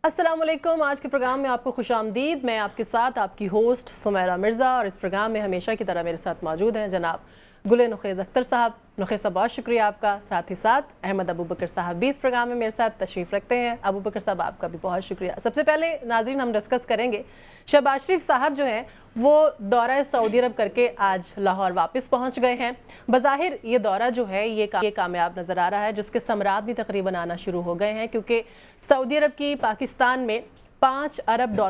السلام علیکم. آج کے پروگرام میں آپ کو خوش آمدید. میں آپ کے ساتھ آپ کی ہوسٹ سمیرہ مرزا، اور اس پروگرام میں ہمیشہ کی طرح میرے ساتھ موجود ہیں جناب گل نخیز اختر صاحب. نخیز صاحب بہت شکریہ آپ کا. ساتھ ہی ساتھ احمد ابو بکر صاحب بھی اس پروگرام میں میرے ساتھ تشریف رکھتے ہیں. ابو بکر صاحب آپ کا بھی بہت شکریہ. سب سے پہلے ناظرین ہم ڈسکس کریں گے شہباز شریف صاحب جو ہیں وہ دورہ سعودی عرب کر کے آج لاہور واپس پہنچ گئے ہیں. بظاہر یہ دورہ جو ہے یہ کامیاب نظر آ رہا ہے، جس کے ثمرات بھی تقریباً آنا شروع ہو گئے ہیں، کیونکہ سعودی عرب کی پاکستان میں $5 ارب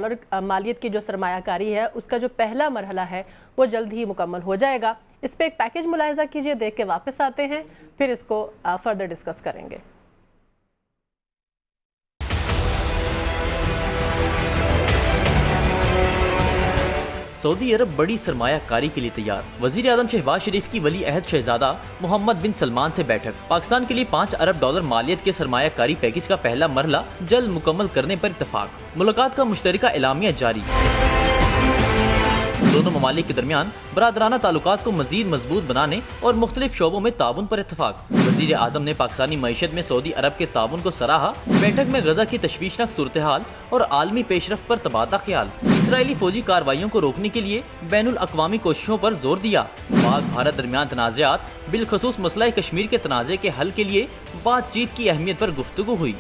مالیت کی جو سرمایہ کاری ہے اس کا جو پہلا مرحلہ ہے وہ جلد ہی مکمل ہو جائے گا. اس پہ ایک پیکیج ملاحظہ کیجئے، دیکھ کے واپس آتے ہیں، پھر اس کو فردر ڈسکس کریں گے. سعودی عرب بڑی سرمایہ کاری کے لیے تیار. وزیر اعظم شہباز شریف کی ولی عہد شہزادہ محمد بن سلمان سے بیٹھک. پاکستان کے لیے $5 ارب مالیت کے سرمایہ کاری پیکیج کا پہلا مرحلہ جلد مکمل کرنے پر اتفاق. ملاقات کا مشترکہ اعلامیہ جاری. دونوں ممالک کے درمیان برادرانہ تعلقات کو مزید مضبوط بنانے اور مختلف شعبوں میں تعاون پر اتفاق. وزیر اعظم نے پاکستانی معیشت میں سعودی عرب کے تعاون کو سراہا. بیٹھک میں غزہ کی تشویشناک صورتحال اور عالمی پیش رفت پر تبادلہ خیال. اسرائیلی فوجی کارروائیوں کو روکنے کے لیے بین الاقوامی کوششوں پر زور دیا. پاک بھارت درمیان تنازعات، بالخصوص مسئلہ کشمیر کے تنازع کے حل کے لیے بات چیت کی اہمیت پر گفتگو ہوئی.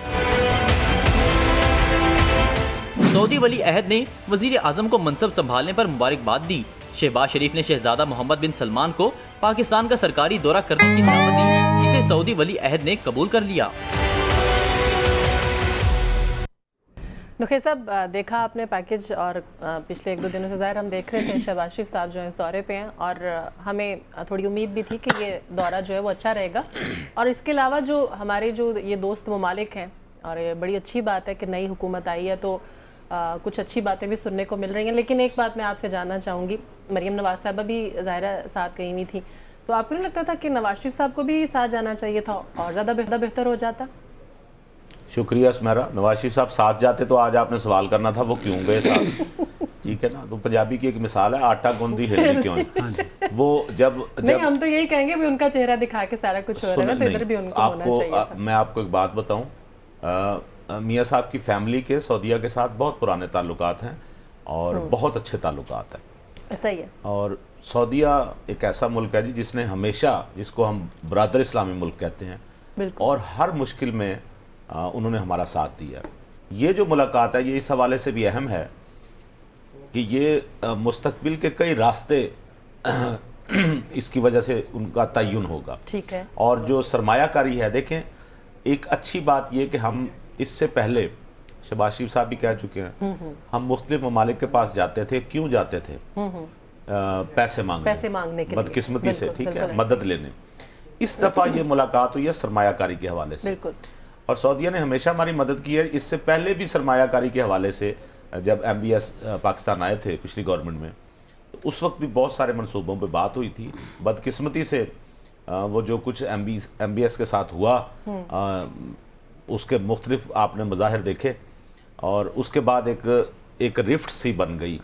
سعودی ولی عہد نے وزیر اعظم کو منصب سنبھالنے پر مبارکباد دی. شہباز شریف نے شہزادہ محمد بن سلمان کو پاکستان کا سرکاری دورہ کرنے کی دعوت دی، جسے سعودی ولی عہد نے قبول کر لیا. نخیز صاحب دیکھا آپ نے پیکیج، اور پچھلے 1-2 دنوں سے ظاہر ہم دیکھ رہے تھے شہباز شریف صاحب جو ہیں اس دورے پہ ہیں، اور ہمیں تھوڑی امید بھی تھی کہ یہ دورہ جو ہے وہ اچھا رہے گا. اور اس کے علاوہ جو ہمارے جو یہ دوست ممالک ہیں، اور یہ بڑی اچھی بات ہے کہ نئی حکومت آئی ہے تو کچھ اچھی باتیں بھی سننے کو مل رہی ہیں. لیکن ایک بات میں آپ سے جاننا چاہوں گی، مریم نواز صاحبہ بھی ظاہرہ ساتھ گئی ہوئی تھی، تو آپ کو نہیں لگتا تھا کہ نواز شریف صاحب کو بھی ساتھ جانا چاہیے تھا اور زیادہ بہتر ہو جاتا؟ شکریہ سمیرہ. نواز شریف صاحب ساتھ جاتے تو آج آپ نے سوال کرنا تھا وہ کیوں گئے ساتھ. ٹھیک ہے نا، تو پنجابی کی ایک مثال ہے، آٹا گوندی ہلدی کیوں ہے. وہ جب نہیں، ہم تو یہی کہیں گے بھی ان کا چہرہ دکھا کے سارا کچھ ہو رہا ہے، تو ادھر بھی ان کو ہونا چاہیے تھا. میں آپ کو ایک بات بتاؤں، میاں صاحب کی فیملی کے سعودیہ کے ساتھ بہت پرانے تعلقات ہیں اور بہت اچھے تعلقات ہیں. صحیح ہے. اور سعودیہ ایک ایسا ملک ہے جس نے ہمیشہ، جس کو ہم برادر اسلامی ملک کہتے ہیں، اور ہر مشکل میں انہوں نے ہمارا ساتھ دیا. یہ جو ملاقات ہے یہ اس حوالے سے بھی اہم ہے کہ یہ مستقبل کے کئی راستے اس کی وجہ سے ان کا تعین ہوگا. ٹھیک ہے. اور جو سرمایہ کاری ہے، دیکھیں ایک اچھی بات یہ کہ ہم اس سے پہلے، شہباز شریف صاحب بھی کہہ چکے ہیں، ہم مختلف ممالک کے پاس جاتے تھے. کیوں جاتے تھے؟ پیسے مانگنے کے لیے، بدقسمتی سے، ٹھیک ہے، مدد لینے. اس دفعہ یہ ملاقات ہوئی ہے سرمایہ کاری کے حوالے سے، اور سعودیہ نے ہمیشہ ہماری مدد کی ہے. اس سے پہلے بھی سرمایہ کاری کے حوالے سے جب MBS پاکستان آئے تھے پچھلی گورنمنٹ میں، تو اس وقت بھی بہت سارے منصوبوں پہ بات ہوئی تھی. بدقسمتی سے وہ جو کچھ MBS کے ساتھ ہوا، اس کے مختلف آپ نے مظاہر دیکھے، اور اس کے بعد ایک رفٹ سی بن گئی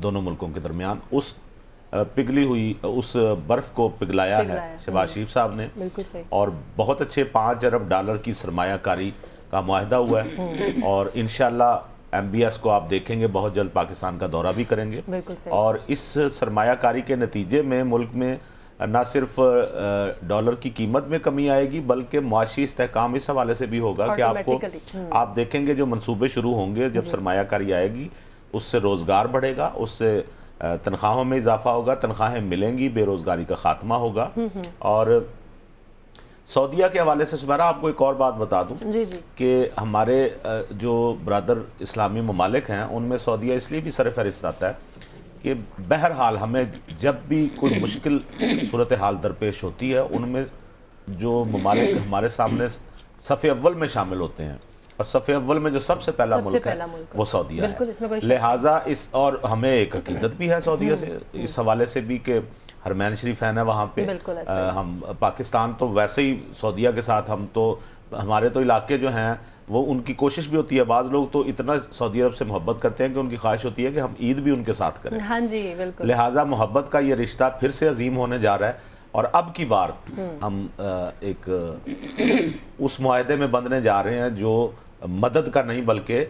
دونوں ملکوں کے درمیان. اس پگھلی ہوئی اس برف کو پگھلایا ہے شہباز شریف صاحب نے، اور بہت اچھے $5 ارب کی سرمایہ کاری کا معاہدہ ہوا ہے. اور انشاءاللہ MBS کو آپ دیکھیں گے بہت جلد پاکستان کا دورہ بھی کریں گے. اور اس سرمایہ کاری کے نتیجے میں ملک میں نہ صرف ڈالر کی قیمت میں کمی آئے گی، بلکہ معاشی استحکام اس حوالے سے بھی ہوگا کہ آپ دیکھیں گے جو منصوبے شروع ہوں گے، جب سرمایہ کاری آئے گی اس سے روزگار بڑھے گا، اس سے تنخواہوں میں اضافہ ہوگا، تنخواہیں ملیں گی، بے روزگاری کا خاتمہ ہوگا. اور سعودیہ کے حوالے سے سمیرہ آپ کو ایک اور بات بتا دوں کہ ہمارے جو برادر اسلامی ممالک ہیں ان میں سعودیہ اس لیے بھی سر فہرست آتا ہے کہ بہرحال ہمیں جب بھی کوئی مشکل صورتحال درپیش ہوتی ہے، ان میں جو ممالک ہمارے سامنے صف اول میں شامل ہوتے ہیں، اور صف اول میں جو سب سے پہلا ملک ہے وہ سعودیہ ہے. لہٰذا اور ہمیں ایک عقیدت بھی ہے سعودیہ سے اس حوالے سے بھی کہ حرمین شریفین ہے وہاں پہ. ہم پاکستان تو ویسے ہی سعودیہ کے ساتھ ہمارے تو علاقے جو ہیں وہ ان کی کوشش بھی ہوتی ہے. بعض لوگ تو اتنا سعودی عرب سے محبت کرتے ہیں کہ ان کی خواہش ہوتی ہے کہ ہم عید بھی ان کے ساتھ کریں. ہاں جی بالکل. لہٰذا محبت کا یہ رشتہ پھر سے عظیم ہونے جا رہا ہے، اور اب کی بار ہم ایک اس معاہدے میں بندھنے جا رہے ہیں جو مدد کا نہیں بلکہ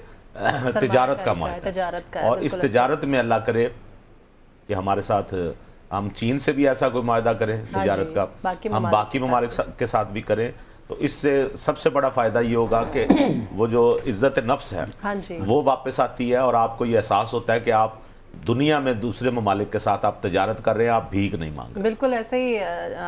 تجارت کا معاہدہ تجارت کا، اور اس تجارت میں اللہ کرے کہ ہمارے ساتھ ہم چین سے بھی ایسا کوئی معاہدہ کریں تجارت کا، ہم باقی ممالک کے ساتھ بھی کریں، تو اس سے سب سے بڑا فائدہ یہ ہوگا کہ وہ جو عزت نفس ہے وہ واپس آتی ہے، اور آپ کو یہ احساس ہوتا ہے کہ آپ دنیا میں دوسرے ممالک کے ساتھ آپ تجارت کر رہے ہیں، آپ بھیک نہیں مانگ رہے۔ بالکل ایسے ہی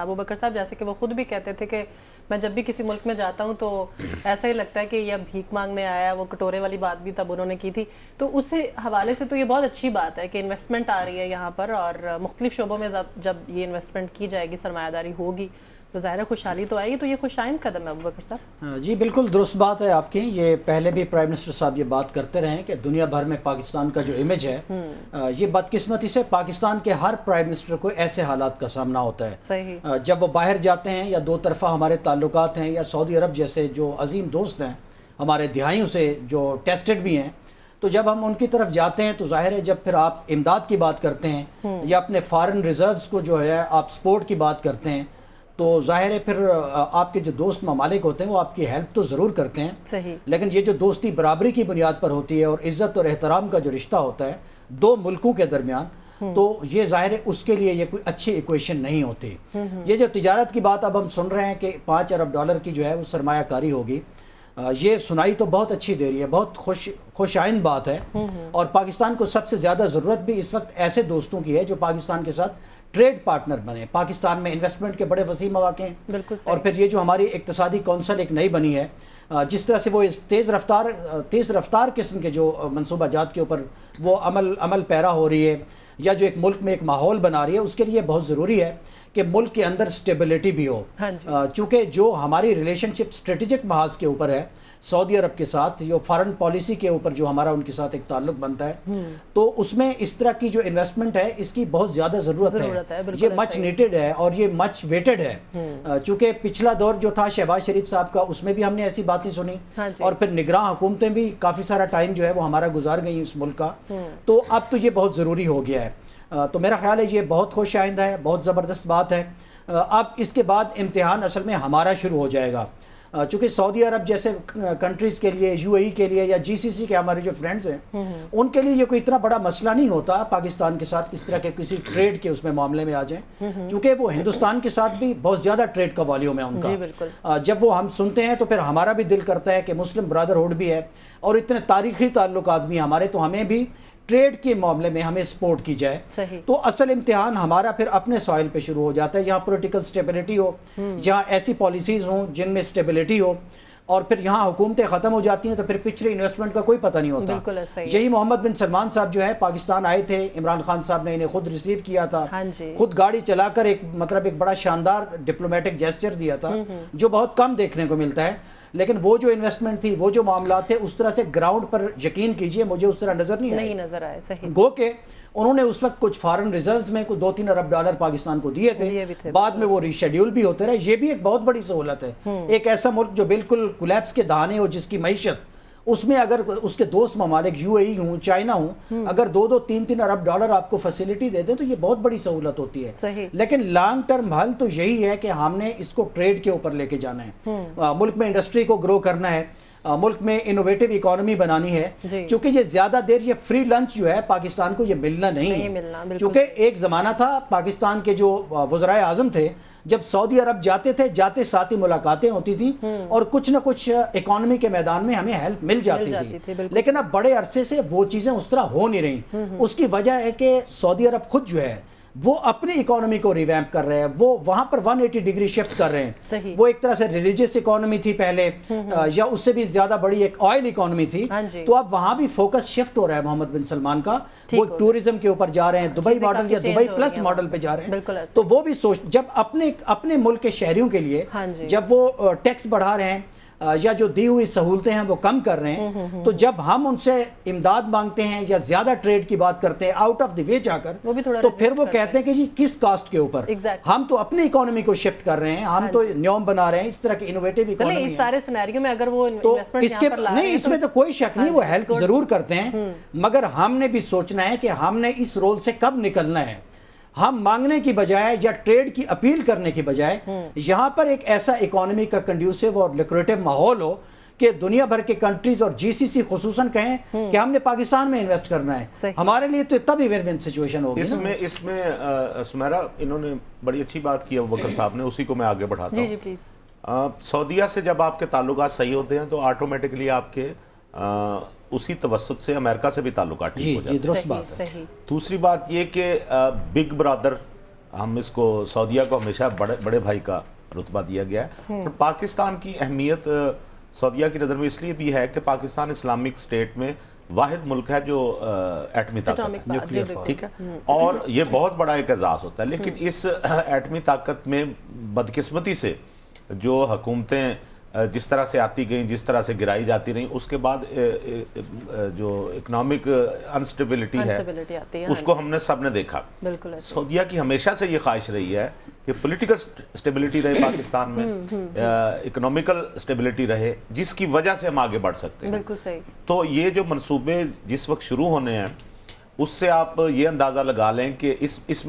ابو بکر صاحب، جیسے کہ وہ خود بھی کہتے تھے کہ میں جب بھی کسی ملک میں جاتا ہوں تو ایسا ہی لگتا ہے کہ یہ بھیک مانگنے آیا ہے، وہ کٹورے والی بات بھی تب انہوں نے کی تھی۔ تو اس حوالے سے تو یہ بہت اچھی بات ہے کہ انویسٹمنٹ آ رہی ہے یہاں پر، اور مختلف شعبوں میں جب یہ انویسٹمنٹ کی جائے گی، سرمایہ داری ہوگی تو ظاہر ہے خوشحالی تو آئے گی۔ تو یہ خوشائند قدم ہے ابو بکر صاحب۔ جی بالکل درست بات ہے آپ کی، یہ پہلے بھی پرائم منسٹر صاحب یہ بات کرتے رہے ہیں کہ دنیا بھر میں پاکستان کا جو امیج ہے، یہ بدقسمتی سے پاکستان کے ہر پرائم منسٹر کو ایسے حالات کا سامنا ہوتا ہے۔ صحیح۔ جب وہ باہر جاتے ہیں یا دو طرفہ ہمارے تعلقات ہیں، یا سعودی عرب جیسے جو عظیم دوست ہیں ہمارے دہائیوں سے جو ٹیسٹڈ بھی ہیں، تو جب ہم ان کی طرف جاتے ہیں تو ظاہر ہے جب پھر آپ امداد کی بات کرتے ہیں یا اپنے فارن ریزروز کو جو ہے آپ سپورٹ کی بات کرتے ہیں، تو ظاہر ہے پھر آپ کے جو دوست ممالک ہوتے ہیں وہ آپ کی ہیلپ تو ضرور کرتے ہیں، صحیح، لیکن یہ جو دوستی برابری کی بنیاد پر ہوتی ہے اور عزت اور احترام کا جو رشتہ ہوتا ہے دو ملکوں کے درمیان، تو یہ ظاہر ہے اس کے لیے یہ کوئی اچھی ایکویشن نہیں ہوتی۔ یہ جو تجارت کی بات اب ہم سن رہے ہیں کہ $5 ارب کی جو ہے وہ سرمایہ کاری ہوگی، یہ سنائی تو بہت اچھی دے رہی ہے، بہت خوش آئند بات ہے، اور پاکستان کو سب سے زیادہ ضرورت بھی اس وقت ایسے دوستوں کی ہے جو پاکستان کے ساتھ ٹریڈ پارٹنر بنے۔ پاکستان میں انویسٹمنٹ کے بڑے وسیع مواقع ہیں، اور پھر یہ جو ہماری اقتصادی کونسل ایک نئی بنی ہے، جس طرح سے وہ اس تیز رفتار قسم کے جو منصوبہ جات کے اوپر وہ عمل پیرا ہو رہی ہے، یا جو ایک ملک میں ایک ماحول بنا رہی ہے، اس کے لیے بہت ضروری ہے کہ ملک کے اندر سٹیبلٹی بھی ہو۔ چونکہ جو ہماری ریلیشن شپ اسٹریٹجک محاذ کے اوپر ہے سعودی عرب کے ساتھ، جو فارن پالیسی کے اوپر جو ہمارا ان کے ساتھ ایک تعلق بنتا ہے، تو اس میں اس طرح کی جو انویسٹمنٹ ہے اس کی بہت زیادہ ضرورت ہے، یہ مچ نیڈڈ ہے اور یہ مچ ویٹڈ ہے۔ چونکہ پچھلا دور جو تھا شہباز شریف صاحب کا، اس میں بھی ہم نے ایسی باتیں سنی، اور پھر نگراں حکومتیں بھی کافی سارا ٹائم جو ہے وہ ہمارا گزار گئی اس ملک کا، تو اب تو یہ بہت ضروری ہو گیا ہے۔ تو میرا خیال ہے یہ بہت خوش آئندہ ہے، بہت زبردست بات ہے۔ اب اس کے بعد امتحان اصل میں ہمارا شروع ہو جائے گا، چونکہ سعودی عرب جیسے کنٹریز کے لیے، یو اے ای کے لیے، یا جی سی سی کے ہمارے جو فرینڈز ہیں، ان کے لیے یہ کوئی اتنا بڑا مسئلہ نہیں ہوتا پاکستان کے ساتھ اس طرح کے کسی ٹریڈ کے اس میں معاملے میں آ جائیں، چونکہ وہ ہندوستان کے ساتھ بھی بہت زیادہ ٹریڈ کا والیوم ہے ان کا۔ جب وہ ہم سنتے ہیں تو پھر ہمارا بھی دل کرتا ہے کہ مسلم برادرہڈ بھی ہے اور اتنے تاریخی تعلقات بھی ہمارے، تو ہمیں بھی ٹریڈ کے معاملے میں ہمیں سپورٹ کی جائے۔ تو اصل امتحان ہمارا پھر اپنے سوائل پہ شروع ہو جاتا ہے، یہاں پولیٹیکل سٹیبلٹی ہو، یہاں ایسی پالیسیز ہوں جن میں سٹیبلٹی ہو، اور پھر یہاں حکومتیں ختم ہو جاتی ہیں تو پھر پچھلے انویسٹمنٹ کا کوئی پتہ نہیں ہوتا۔ یہی محمد بن سلمان صاحب جو ہے پاکستان آئے تھے، عمران خان صاحب نے انہیں خود ریسیو کیا تھا، خود گاڑی چلا کر ایک بڑا شاندار ڈپلومیٹک جیسچر دیا تھا، جو بہت کم دیکھنے کو ملتا ہے، لیکن وہ جو انویسٹمنٹ تھی، وہ جو معاملات تھے، اس طرح سے گراؤنڈ پر یقین کیجئے مجھے اس طرح نظر نہیں نظر آئے۔ صحیح، گو کہ انہوں نے اس وقت کچھ فارن ریزروز میں کوئی $2-3 ارب پاکستان کو دیے تھے، بعد میں وہ ریشیڈیول بھی ہوتے رہے۔ یہ بھی ایک بہت بڑی سہولت ہے، ایک ایسا ملک جو بالکل کولیپس کے دہانے ہو، جس کی معیشت، اس میں اگر اس کے دوست ممالک یو اے ای ہوں، چائنا ہوں، اگر $2-3 ارب آپ کو فیسلٹی دے دیں تو یہ بہت بڑی سہولت ہوتی ہے۔ لیکن لانگ ٹرم حل تو یہی ہے کہ ہم نے اس کو ٹریڈ کے اوپر لے کے جانا ہے، ملک میں انڈسٹری کو گرو کرنا ہے، ملک میں انوویٹو اکانومی بنانی ہے، چونکہ یہ زیادہ دیر یہ فری لنچ جو ہے پاکستان کو یہ ملنا نہیں ہے۔ چونکہ ایک زمانہ تھا پاکستان کے جو وزرائے اعظم تھے، جب سعودی عرب جاتے تھے، جاتے ساتھ ہی ملاقاتیں ہوتی تھیں اور کچھ نہ کچھ اکانومی کے میدان میں ہمیں ہیلپ مل جاتی تھی، لیکن اب بڑے عرصے سے وہ چیزیں اس طرح ہو نہیں رہی۔ اس کی وجہ ہے کہ سعودی عرب خود جو ہے وہ اپنی اکانومی کو ریویمپ کر رہے ہیں، وہ وہاں پر 180 ڈگری شفٹ کر رہے ہیں۔ وہ ایک طرح سے ریلیجیس اکانومی تھی پہلے، یا اس سے بھی زیادہ بڑی ایک آئل اکانومی تھی، تو اب وہاں بھی فوکس شفٹ ہو رہا ہے محمد بن سلمان کا، وہ ٹورزم کے اوپر جا رہے ہیں، دبئی ماڈل یا دبئی پلس ماڈل پہ جا رہے ہیں۔ تو وہ بھی جب اپنے ملک کے شہریوں کے لیے جب وہ ٹیکس بڑھا رہے ہیں یا جو دی ہوئی سہولتیں ہیں وہ کم کر رہے ہیں، تو جب ہم ان سے امداد مانگتے ہیں یا زیادہ ٹریڈ کی بات کرتے ہیں آؤٹ آف دی وے جا کر، تو پھر وہ کہتے ہیں کہ جی کس کاسٹ کے اوپر، ہم تو اپنی اکانومی کو شفٹ کر رہے ہیں، ہم تو نیوم بنا رہے ہیں، اس طرح کی انوویٹو اکانومی ہے۔ اس سارے سینیریو میں اگر وہ تو اس میں تو کوئی شک نہیں، وہ ہیلپ ضرور کرتے ہیں، مگر ہم نے بھی سوچنا ہے کہ ہم نے اس رول سے کب نکلنا ہے۔ ہم مانگنے کی بجائے یا ٹریڈ کی اپیل کرنے کی بجائے یہاں پر ایک ایسا اکانومی کا کنڈیوسیو اور لیکریٹو ماحول ہو کہ دنیا بھر کے کنٹریز اور جی سی سی خصوصاً کہیں کہ ہم نے پاکستان میں انویسٹ کرنا ہے، ہمارے لیے تو تب ہی ون ون سچویشن ہوگی اس میں سمیرا انہوں نے بڑی اچھی بات کی ابوبکر صاحب نے، اسی کو میں آگے بڑھاتا ہوں. جی پلیز. سعودیہ سے جب آپ کے تعلقات صحیح ہوتے ہیں تو آٹومیٹکلی آپ کے اسی توسط سے امریکہ سے بھی تعلقات ٹھیک ہو جاتے ہیں. درست بات ہے. دوسری بات یہ کہ بگ برادر، ہم اس کو سعودیہ کو ہمیشہ بڑے بھائی کا رتبہ دیا گیا ہے، اور پاکستان کی اہمیت سعودیہ کی نظر میں اس لیے بھی ہے کہ پاکستان اسلامک اسٹیٹ میں واحد ملک ہے جو ایٹمی طاقت ہے، ٹھیک ہے، اور یہ بہت بڑا ایک اعزاز ہوتا ہے. لیکن اس ایٹمی طاقت میں بدقسمتی سے جو حکومتیں جس طرح سے آتی گئیں، جس طرح سے گرائی جاتی رہیں، اس کے بعد جو اکنامک انسٹیبلٹی ہے اس کو ہم نے سب نے دیکھا. سعودیہ کی ہمیشہ سے یہ خواہش رہی ہے کہ پولیٹیکل سٹیبلٹی رہے پاکستان میں، اکنامیکل سٹیبلٹی رہے، جس کی وجہ سے ہم آگے بڑھ سکتے ہیں. بالکل صحیح. تو یہ جو منصوبے جس وقت شروع ہونے ہیں اس سے آپ یہ اندازہ لگا لیں کہ اس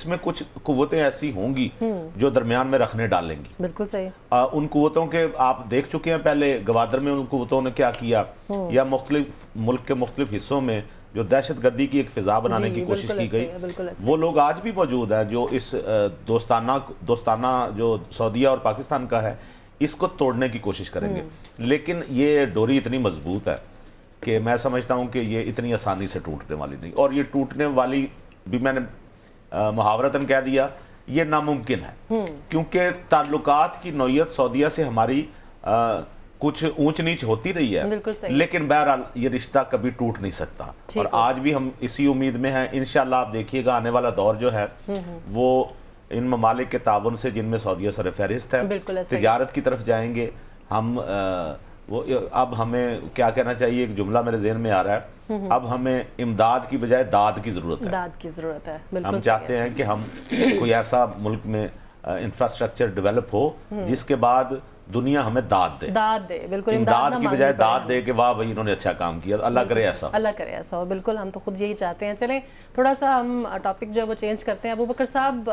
میں کچھ قوتیں ایسی ہوں گی جو درمیان میں رکھنے ڈالیں گی. بالکل صحیح. ان قوتوں کے آپ دیکھ چکے ہیں پہلے گوادر میں ان قوتوں نے کیا کیا، یا مختلف ملک کے مختلف حصوں میں جو دہشت گردی کی ایک فضا بنانے کی کوشش کی گئی. وہ لوگ آج بھی موجود ہیں جو اس دوستانہ جو سعودیہ اور پاکستان کا ہے اس کو توڑنے کی کوشش کریں گے. لیکن یہ ڈوری اتنی مضبوط ہے کہ میں سمجھتا ہوں کہ یہ اتنی آسانی سے ٹوٹنے والی نہیں، اور یہ ٹوٹنے والی بھی میں نے محاورتاً کہہ دیا یہ ناممکن ہے، کیونکہ تعلقات کی نوعیت سعودیہ سے ہماری کچھ اونچ نیچ ہوتی رہی ہے، لیکن بہرحال یہ رشتہ کبھی ٹوٹ نہیں سکتا. اور آج بھی ہم اسی امید میں ہیں. انشاءاللہ آپ دیکھیے گا آنے والا دور جو ہے وہ ان ممالک کے تعاون سے، جن میں سعودیہ سر فہرست ہے، تجارت کی طرف جائیں گے. ہم اب ہمیں کیا کہنا چاہیے، ایک جملہ میرے ذہن میں آ رہا ہے، اب ہمیں امداد کی بجائے داد کی ضرورت ہے. ہم چاہتے ہیں کہ ہم کوئی ایسا ملک میں انفراسٹرکچر ڈیولپ ہو جس کے بعد دنیا ہمیں داد دے، بالکل امداد کی بجائے داد دے کہ واہ بھائی انہوں نے اچھا کام کیا. اللہ کرے ایسا ہو. بالکل ہم تو خود یہی چاہتے ہیں. چلیں تھوڑا سا ہم ٹاپک جو ہے وہ چینج کرتے ہیں. ابوبکر صاحب،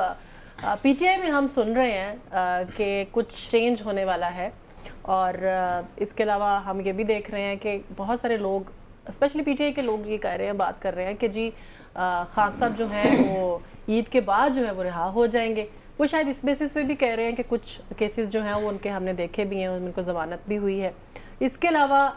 پی ٹی آئی میں ہم سن رہے ہیں کہ کچھ چینج ہونے والا ہے، اور اس کے علاوہ ہم یہ بھی دیکھ رہے ہیں کہ بہت سارے لوگ، اسپیشلی پی ٹی آئی کے لوگ یہ کہہ رہے ہیں، بات کر رہے ہیں کہ جی خان صاحب جو ہیں وہ عید کے بعد جو ہے وہ رہا ہو جائیں گے. وہ شاید اس بیسس پہ بھی کہہ رہے ہیں کہ کچھ کیسز جو ہیں وہ ان کے ہم نے دیکھے بھی ہیں، ان کو ضمانت بھی ہوئی ہے. اس کے علاوہ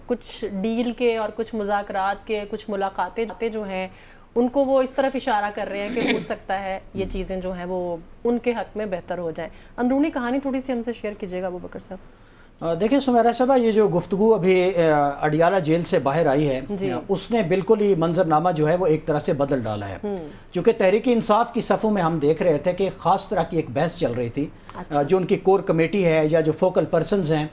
کچھ ڈیل کے اور کچھ مذاکرات کے کچھ ملاقاتیں جو ہیں ان کو وہ اس طرف اشارہ کر رہے ہیں کہ ہو سکتا ہے یہ چیزیں جو ہیں وہ ان کے حق میں بہتر ہو جائیں. اندرونی کہانی تھوڑی سی ہم سے شیئر کیجیے گا ابوبکر صاحب. دیکھیں سمیرا صاحبہ، یہ جو گفتگو ابھی اڈیالہ جیل سے باہر آئی ہے اس نے بالکل ہی منظرنامہ جو ہے وہ ایک طرح سے بدل ڈالا ہے. چونکہ تحریک انصاف کی صفوں میں ہم دیکھ رہے تھے کہ خاص طرح کی ایک بحث چل رہی تھی، جو ان کی کور کمیٹی ہے یا جو فوکل پرسنز ہیں،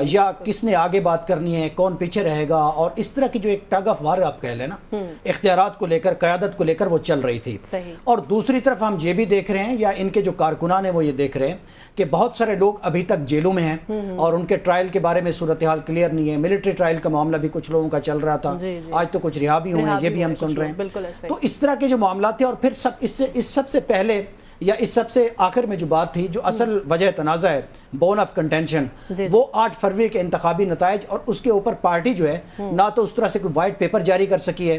یا کس نے آگے بات کرنی ہے، کون پیچھے رہے گا، اور اس طرح کی جو ایک ٹگ آف وار آپ کہہ لیں نا، اختیارات کو لے کر، قیادت کو لے کر وہ چل رہی تھی. اور دوسری طرف ہم یہ بھی دیکھ رہے ہیں، یا ان کے جو کارکنان ہیں وہ یہ دیکھ رہے ہیں کہ بہت سارے لوگ ابھی تک جیلوں میں ہیں اور ان کے ٹرائل کے بارے میں صورتحال کلیئر نہیں ہے. ملٹری ٹرائل کا معاملہ بھی کچھ لوگوں کا چل رہا تھا، آج تو کچھ رہا بھی ہوئے ہیں، یہ بھی ہم سن رہے ہیں. تو اس طرح کے جو معاملات ہیں، اور پھر اس سب سے پہلے یا اس سب سے آخر میں جو بات تھی، جو اصل وجہ تنازع ہے، بون آف کنٹینشن، وہ 8 فروری کے انتخابی نتائج، اور اس کے اوپر پارٹی جو ہے نہ تو اس طرح سے کوئی وائٹ پیپر جاری کر سکی ہے،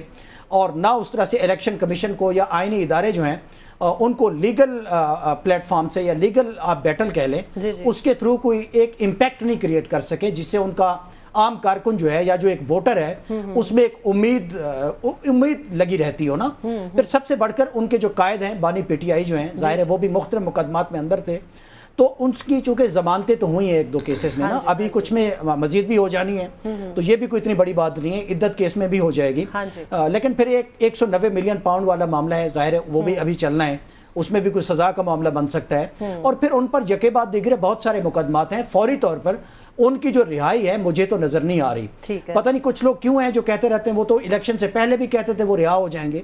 اور نہ اس طرح سے الیکشن کمیشن کو یا آئینی ادارے جو ہیں ان کو لیگل پلیٹ فارم سے یا لیگل آپ بیٹل کہہ لیں اس کے تھرو کوئی ایک امپیکٹ نہیں کریٹ کر سکے، جس سے ان کا عام کارکن جو ہے یا جو ایک ووٹر ہے اس میں ایک امید لگی رہتی ہو نا. پھر سب سے بڑھ کر ان کے جو قائد ہیں بانی پی ٹی آئی جو ہیں، ظاہر ہے وہ بھی مختلف مقدمات میں اندر تھے، تو ان کی چونکہ ضمانتیں تو ہوئی ہیں 1-2 کیسز میں نا، ابھی کچھ میں مزید بھی ہو جانی ہے، تو یہ بھی کوئی اتنی بڑی بات نہیں ہے، عدت کیس میں بھی ہو جائے گی. لیکن پھر ایک 190 ملین پاؤنڈ والا معاملہ ہے، ظاہر ہے وہ بھی ابھی چلنا ہے، اس میں بھی کوئی سزا کا معاملہ بن سکتا ہے. اور پھر ان پر یکے بعد دیگرے بہت سارے مقدمات ہیں. فوری طور پر ان کی جو رہائی ہے مجھے تو نظر نہیں آ رہی. پتہ نہیں کچھ لوگ کیوں ہیں جو کہتے رہتے ہیں وہ تو الیکشن سے پہلے بھی کہتے تھے وہ رہا ہو جائیں گے،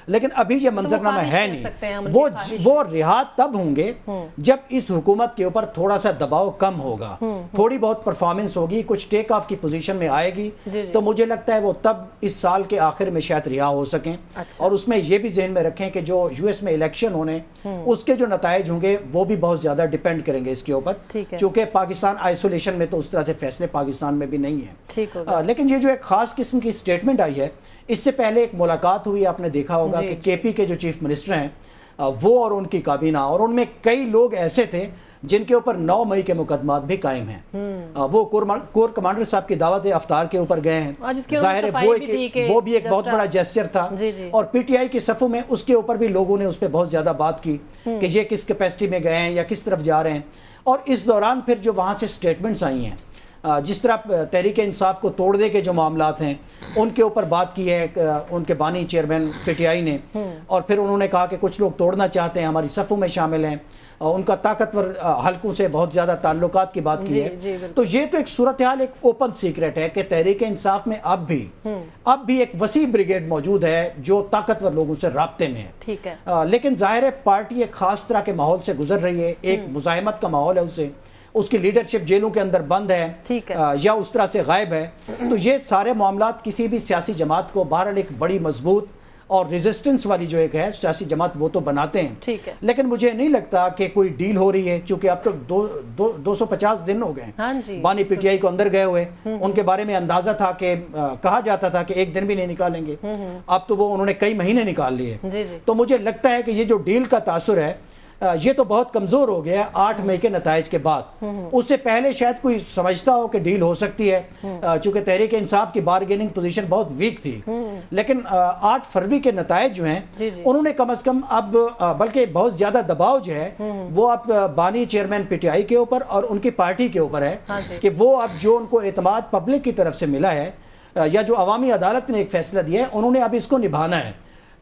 لیکن ابھی یہ منظرنامہ خواہش ہے کہہ سکتے ہیں ہم نہیں. ان کی خواہش. وہ رہا تب ہوں گے جب اس حکومت کے اوپر تھوڑا سا دباؤ کم ہوگا, تھوڑی بہت پرفارمنس ہوگی, کچھ ٹیک آف کی پوزیشن میں آئے گی, تو مجھے لگتا ہے وہ تب اس سال کے آخر میں شاید رہا ہو سکیں. اور اس میں یہ بھی ذہن میں رکھیں کہ جو یو ایس میں الیکشن ہونے اس کے جو نتائج ہوں گے وہ بھی بہت زیادہ ڈیپینڈ کریں گے اس کے اوپر, چونکہ پاکستان آئسولیشن میں تو اس طرح سے فیصلے پاکستان میں بھی نہیں ہیں. لیکن یہ جو ایک خاص قسم کی سٹیٹمنٹ آئی ہے, اس سے پہلے ایک ملاقات ہوئی, آپ نے دیکھا ہوگا کہ کے پی کے جو چیف منسٹر ہیں وہ اور ان کی کابینہ, اور ان میں کئی لوگ ایسے تھے جن کے اوپر 9 مئی کے مقدمات بھی قائم ہیں. وہ کور کمانڈر صاحب کی دعوت افطار کے اوپر گئے ہیں, ظاہر ہے وہ بھی ایک بہت بڑا جیسچر تھا. اور پی ٹی آئی کی صفوں میں اس کے اوپر بھی لوگوں نے اس پہ بہت زیادہ بات کی کہ یہ کس کیپیسٹی میں گئے ہیں یا کس طرف جا رہے ہیں. اور اس دوران پھر جو وہاں سے سٹیٹمنٹس آئی ہیں, جس طرح تحریک انصاف کو توڑ دے کے جو معاملات ہیں ان کے اوپر بات کی ہے ان کے بانی چیئرمین پی ٹی آئی نے, اور پھر انہوں نے کہا کہ کچھ لوگ توڑنا چاہتے ہیں, ہماری صفوں میں شامل ہیں, ان کا طاقتور حلقوں سے بہت زیادہ تعلقات کی بات کی ہے. تو یہ تو ایک صورتحال ایک اوپن سیکرٹ ہے کہ تحریک انصاف میں اب بھی ایک وسیع بریگیڈ موجود ہے جو طاقتور لوگوں سے رابطے میں ہے. لیکن ظاہر ہے پارٹی ایک خاص طرح کے ماحول سے گزر رہی ہے, ایک مزاحمت کا ماحول ہے, اسے اس کی لیڈرشپ جیلوں کے اندر بند ہے یا اس طرح سے غائب ہے. تو یہ سارے معاملات کسی بھی سیاسی جماعت کو بہرحال ایک بڑی مضبوط اور ریزسٹنس والی جو ایک ہے سیاسی جماعت وہ تو بناتے ہیں. لیکن مجھے نہیں لگتا کہ کوئی ڈیل ہو رہی ہے, چونکہ اب تک 250 دن ہو گئے بانی پی ٹی آئی کو اندر گئے ہوئے. ان کے بارے میں اندازہ تھا کہ کہا جاتا تھا کہ ایک دن بھی نہیں نکالیں گے, اب تو وہ انہوں نے کئی مہینے نکال لیے. تو مجھے لگتا ہے کہ یہ جو ڈیل کا تاثر ہے یہ تو بہت کمزور ہو گیا 8 مئی کے نتائج کے بعد. اس سے پہلے شاید کوئی سمجھتا ہو کہ ڈیل ہو سکتی ہے, چونکہ تحریک انصاف کی بارگیننگ پوزیشن بہت ویک تھی. لیکن 8 فروری کے نتائج جو ہیں انہوں نے کم از کم اب بلکہ بہت زیادہ دباؤ جو ہے وہ اب بانی چیئرمین پی ٹی آئی کے اوپر اور ان کی پارٹی کے اوپر ہے کہ وہ اب جو ان کو اعتماد پبلک کی طرف سے ملا ہے یا جو عوامی عدالت نے ایک فیصلہ دیا ہے انہوں نے اب اس کو نبھانا ہے.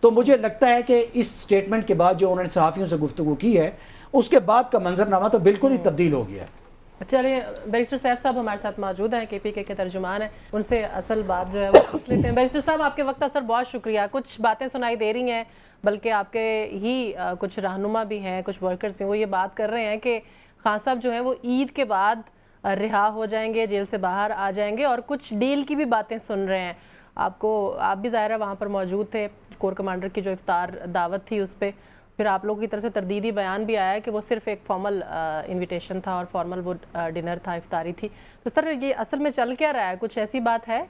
تو مجھے لگتا ہے کہ اس سٹیٹمنٹ کے بعد جو انہوں نے صحافیوں سے گفتگو کی ہے اس کے بعد کا منظرنامہ تو بالکل ہی تبدیل ہو گیا ہے. چلیے بیرسٹر سیف صاحب ہمارے ساتھ موجود ہیں, کے پی کے ترجمان ہیں, ان سے اصل بات جو ہے وہ پوچھ لیتے ہیں. بیرسٹر صاحب آپ کے وقت سر بہت شکریہ. کچھ باتیں سنائی دے رہی ہیں, بلکہ آپ کے ہی کچھ رہنما بھی ہیں, کچھ ورکرز بھی, وہ یہ بات کر رہے ہیں کہ خان صاحب جو ہیں وہ عید کے بعد رہا ہو جائیں گے, جیل سے باہر آ جائیں گے, اور کچھ ڈیل کی بھی باتیں سن رہے ہیں. آپ بھی ظاہر ہے وہاں پر موجود تھے, کور کمانڈر کی جو افطار دعوت تھی اس پہ پھر آپ لوگوں کی طرف سے تردیدی بیان بھی آیا ہے کہ وہ صرف ایک فارمل انویٹیشن تھا اور فارمل وہ ڈنر تھا, افطاری تھی. تو سر یہ اصل میں چل کیا رہا ہے, کچھ ایسی بات ہے؟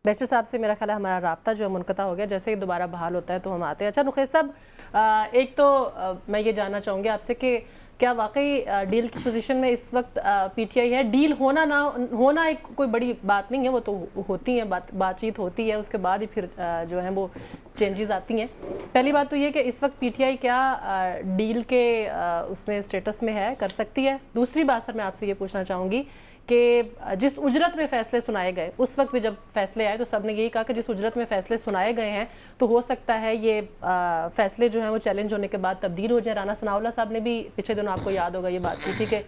بیرسٹر صاحب سے میرا خیال ہے ہمارا رابطہ جو ہے منقطع ہو گیا, جیسے ہی دوبارہ بحال ہوتا ہے تو ہم آتے ہیں. اچھا نخیس صاحب, ایک تو میں یہ جاننا چاہوں گی آپ سے کہ کیا واقعی ڈیل کی پوزیشن میں اس وقت پی ٹی آئی ہے؟ ڈیل ہونا نہ ہونا ایک کوئی بڑی بات نہیں ہے, وہ تو ہوتی ہیں, بات چیت ہوتی ہے, اس کے بعد ہی پھر جو ہیں وہ چینجز آتی ہیں. پہلی بات تو یہ کہ اس وقت پی ٹی آئی کیا ڈیل کے اس میں اسٹیٹس میں ہے, کر سکتی ہے؟ دوسری بات سر میں آپ سے یہ پوچھنا چاہوں گی کہ جس اجرت میں فیصلے سنائے گئے, اس وقت بھی جب فیصلے آئے تو سب نے یہی کہا کہ جس اجرت میں فیصلے سنائے گئے ہیں تو ہو سکتا ہے یہ فیصلے جو ہیں وہ چیلنج ہونے کے بعد تبدیل ہو جائیں. رانا ثناء اللہ صاحب نے بھی پچھلے دنوں آپ کو یاد ہوگا یہ بات کی تھی کہ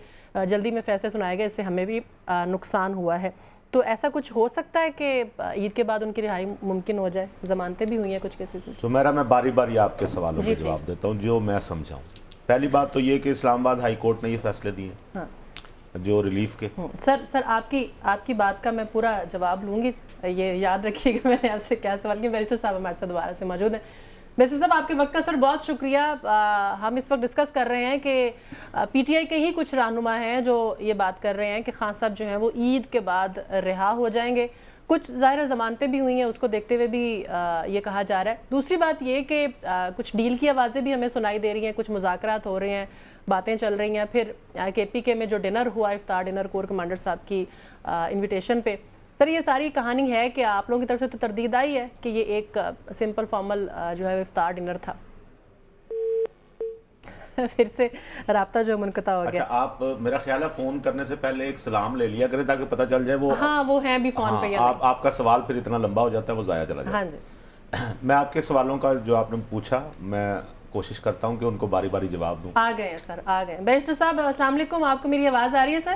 جلدی میں فیصلے سنائے گئے, اس سے ہمیں بھی نقصان ہوا ہے. تو ایسا کچھ ہو سکتا ہے کہ عید کے بعد ان کی رہائی ممکن ہو جائے؟ ضمانتیں بھی ہوئی ہیں کچھ کیسز میں. تو میں باری باری آپ کے سوالوں کے جواب دیتا ہوں جو میں سمجھاؤں. پہلی بات تو یہ کہ اسلام آباد ہائی کورٹ نے یہ فیصلے دیے جو ریلیف کے. سر آپ کی بات کا میں پورا جواب لوں گی, یہ یاد رکھیے گا میں نے آپ سے کیا سوال کیا. بیرسٹر صاحب ہمارے ساتھ دوبارہ سے موجود ہیں. بیرسٹر صاحب آپ کے وقت کا سر بہت شکریہ. ہم اس وقت ڈسکس کر رہے ہیں کہ پی ٹی آئی کے ہی کچھ رہنما ہیں جو یہ بات کر رہے ہیں کہ خان صاحب جو ہیں وہ عید کے بعد رہا ہو جائیں گے. کچھ ظاہر ضمانتیں بھی ہوئی ہیں, اس کو دیکھتے ہوئے بھی یہ کہا جا رہا ہے. دوسری بات یہ کہ کچھ ڈیل کی آوازیں بھی ہمیں سنائی دے رہی ہیں, کچھ مذاکرات ہو رہے ہیں, باتیں چل رہی ہیں. پھر کے پی کے میں جو ڈنر ہوا, افطار ڈنر کور کمانڈر صاحب کی انویٹیشن پہ, سر یہ ساری کہانی ہے کہ آپ لوگوں کی طرف سے تو تردید آئی ہے کہ یہ ایک سمپل فارمل جو ہے افطار ڈنر تھا. پھر سے رابطہ جو منقطع ہو گیا. اچھا آپ میرا خیال ہے فون کرنے سے پہلے ایک سلام لے لیا کریں تاکہ پتہ چل جائے وہ. ہاں وہ ہیں بھی فون پہ. آپ کا سوال پھر اتنا لمبا ہو جاتا ہے وہ ضائع چلا جاتا ہے. ہاں جی, میں آپ کے سوالوں کا جو آپ نے پوچھا میں کوشش کرتا ہوں کہ ان کو باری باری جواب دوں. آ گئے ہیں سر, آ گئے. بیرسٹر صاحب السلام علیکم, آپ کو میری آواز آ رہی ہے سر؟